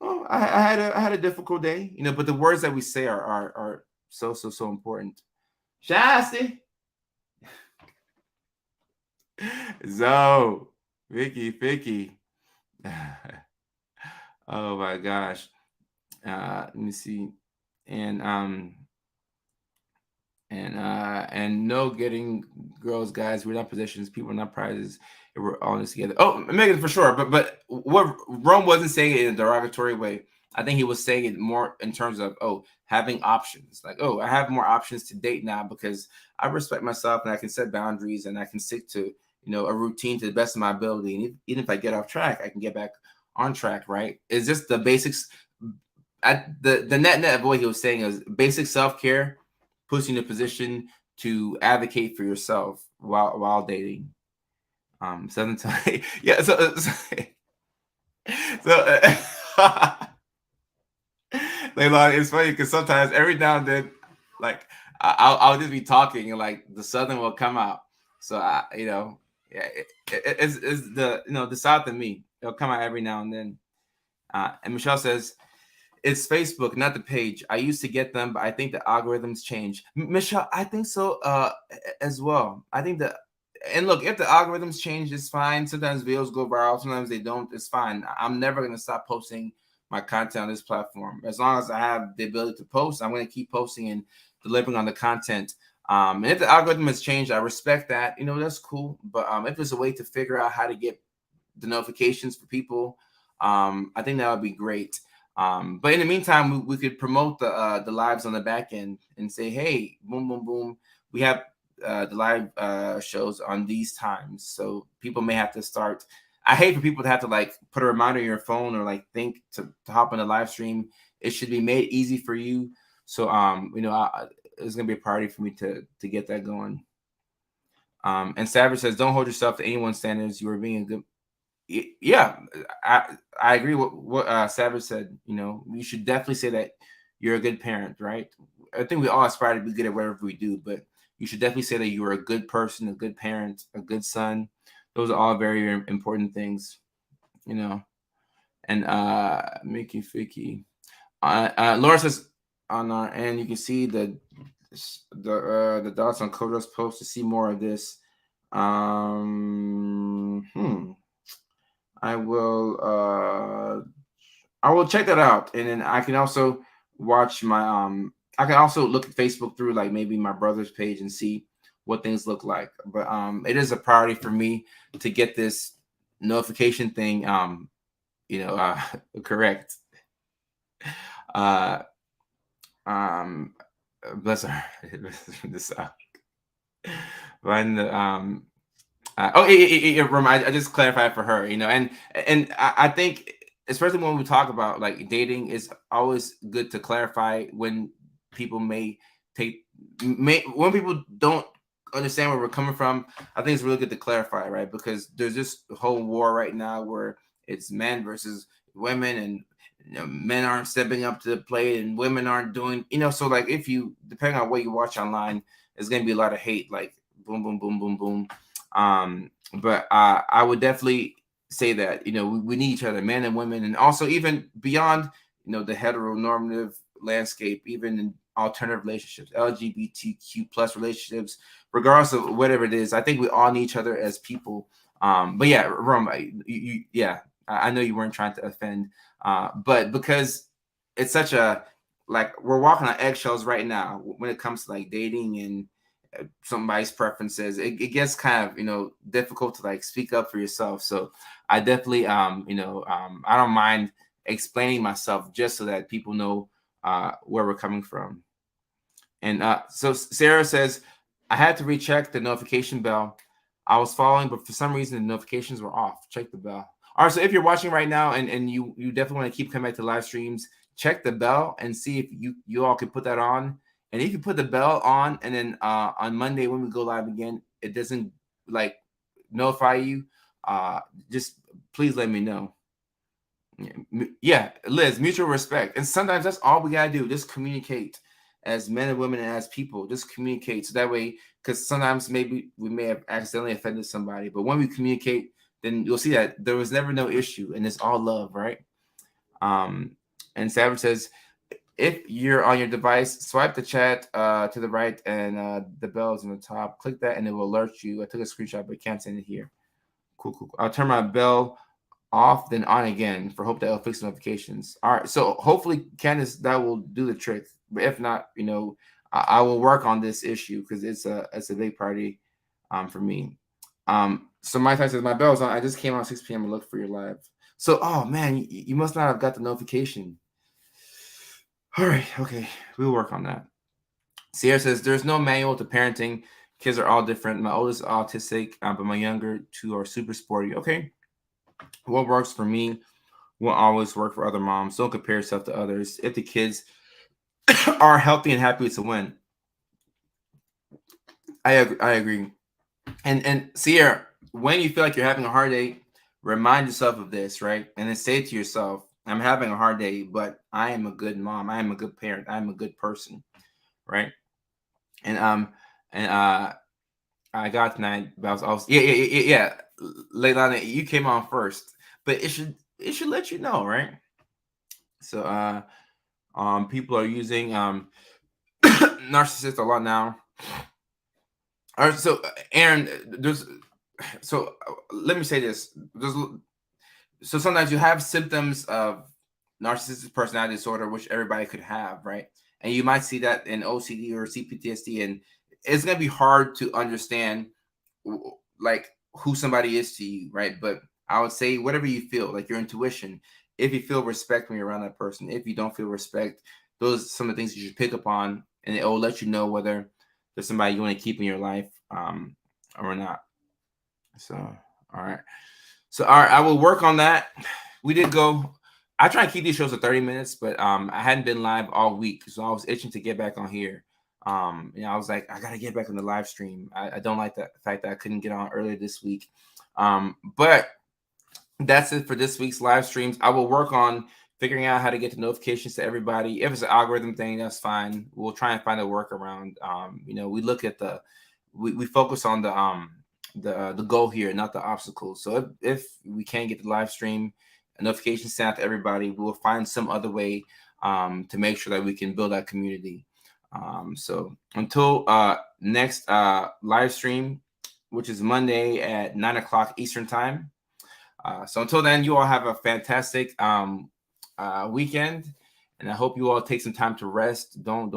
oh, I had a difficult day, But the words that we say are so important. Shasty, Zoe, Vicky. Oh my gosh. Let me see, and and no getting girls, guys. We're not positions. People are not prizes. We're all in this together. Oh, Megan, for sure. But what Rome wasn't saying it in a derogatory way. I think he was saying it more in terms of having options. Like, I have more options to date now because I respect myself and I can set boundaries and I can stick to a routine to the best of my ability. And even if I get off track, I can get back on track. Right? It's just the basics. The net of what he was saying is basic self care puts you in a position to advocate for yourself while dating. Something to yeah. So Leilani, it's funny because sometimes every now and then, like I'll just be talking and like the southern will come out. So yeah, it's the the south in me. It'll come out every now and then. And Michelle says, it's Facebook, not the page. I used to get them, but I think the algorithms change. Michelle, I think so as well. I think that, and look, if the algorithms change, it's fine. Sometimes videos go viral, sometimes they don't. It's fine. I'm never going to stop posting my content on this platform. As long as I have the ability to post, I'm going to keep posting and delivering on the content. And if the algorithm has changed, I respect that. That's cool. But if there's a way to figure out how to get the notifications for people, I think that would be great. But in the meantime, we could promote the lives on the back end and say, hey, boom, boom, boom. We have the live shows on these times. So people may have to start. I hate for people to have to like put a reminder on your phone or like think to hop on a live stream. It should be made easy for you. So it's gonna be a priority for me to get that going. And Savage says, don't hold yourself to anyone's standards. You are being a good. Yeah, I agree with what Savage said. You should definitely say that you're a good parent, right? I think we all aspire to be good at whatever we do, but you should definitely say that you are a good person, a good parent, a good son. Those are all very, very important things, And Mickey Ficky, Laura says on our end, you can see the dots on Kodo's post to see more of this. I will I will check that out, and then I can also watch my I can also look at Facebook through like maybe my brother's page and see what things look like. But it is a priority for me to get this notification thing correct. Uh um bless her. This when the oh yeah, I just clarified for her, and I think especially when we talk about like dating, it's always good to clarify when people when people don't understand where we're coming from. I think it's really good to clarify, right? Because there's this whole war right now where it's men versus women, and men aren't stepping up to the plate, and women aren't doing, so like if you depending on what you watch online, there's gonna be a lot of hate, like boom, boom, boom, boom, boom. But I would definitely say that we need each other, men and women, and also even beyond the heteronormative landscape, even in alternative relationships, LGBTQ plus relationships, regardless of whatever it is. I think we all need each other as people. But yeah, Rom, yeah, I know you weren't trying to offend, but because it's such a like we're walking on eggshells right now when it comes to like dating and somebody's preferences, it gets kind of difficult to like speak up for yourself. So I definitely I don't mind explaining myself just so that people know where we're coming from. And so Sarah says, I had to recheck the notification bell. I was following, but for some reason the notifications were off. Check the bell. All right, so if you're watching right now and you definitely want to keep coming back to live streams, check the bell and see if you all can put that on. And if you put the bell on, and then on Monday when we go live again, it doesn't like notify you, just please let me know. Yeah, Liz, mutual respect. And sometimes that's all we gotta do. Just communicate as men and women and as people. Just communicate. So that way, because sometimes maybe we may have accidentally offended somebody. But when we communicate, then you'll see that there was never no issue and it's all love, right? And Savage says, if you're on your device, swipe the chat to the right and the bell is on the top. Click that and it will alert you. I took a screenshot, but can't send it here. Cool, cool. I'll turn my bell off, then on again for hope that it'll fix notifications. All right. So hopefully, Candace, that will do the trick. But if not, I will work on this issue because it's a big party for me. So my time says my bell's on. I just came on 6 p.m. and looked for your live. So oh man, you must not have got the notification. All right, okay, we'll work on that. Sierra says there's no manual to parenting. Kids are all different. My oldest is autistic, but my younger two are super sporty. Okay, what works for me won't always work for other moms. Don't compare yourself to others. If the kids are healthy and happy, it's a win. I agree. And Sierra, when you feel like you're having a hard day, remind yourself of this, right? And then say to yourself, I'm having a hard day, but I am a good mom. I am a good parent. I am a good person, right? And I got tonight, but I was yeah. Leilani, you came on first, but it should let you know, right? So people are using narcissist a lot now. All right, so Aaron, let me say this. So sometimes you have symptoms of narcissistic personality disorder, which everybody could have, right? And you might see that in OCD or CPTSD, and it's gonna be hard to understand like who somebody is to you, right? But I would say whatever you feel, like your intuition. If you feel respect when you're around that person, if you don't feel respect, those are some of the things you should pick up on, and it will let you know whether there's somebody you want to keep in your life or not. So, all right. So, all right, I will work on that. We did go. I try and keep these shows at 30 minutes, but I hadn't been live all week, so I was itching to get back on here. I was like, I gotta get back on the live stream. I don't like the fact that I couldn't get on earlier this week. But that's it for this week's live streams. I will work on figuring out how to get the notifications to everybody. If it's an algorithm thing, that's fine. We'll try and find a workaround. We look at we focus on the goal here, not the obstacles. So if we can't get the live stream a notification sent out to everybody, we'll find some other way to make sure that we can build that community. So until next live stream, which is Monday at 9 o'clock Eastern time. So until then, you all have a fantastic weekend, and I hope you all take some time to rest. Don't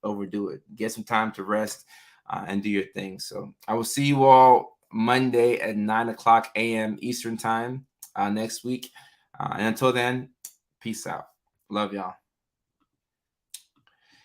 overdo it. Get some time to rest and do your thing. So I will see you all Monday at 9 o'clock a.m. Eastern time next week. And until then, peace out. Love y'all.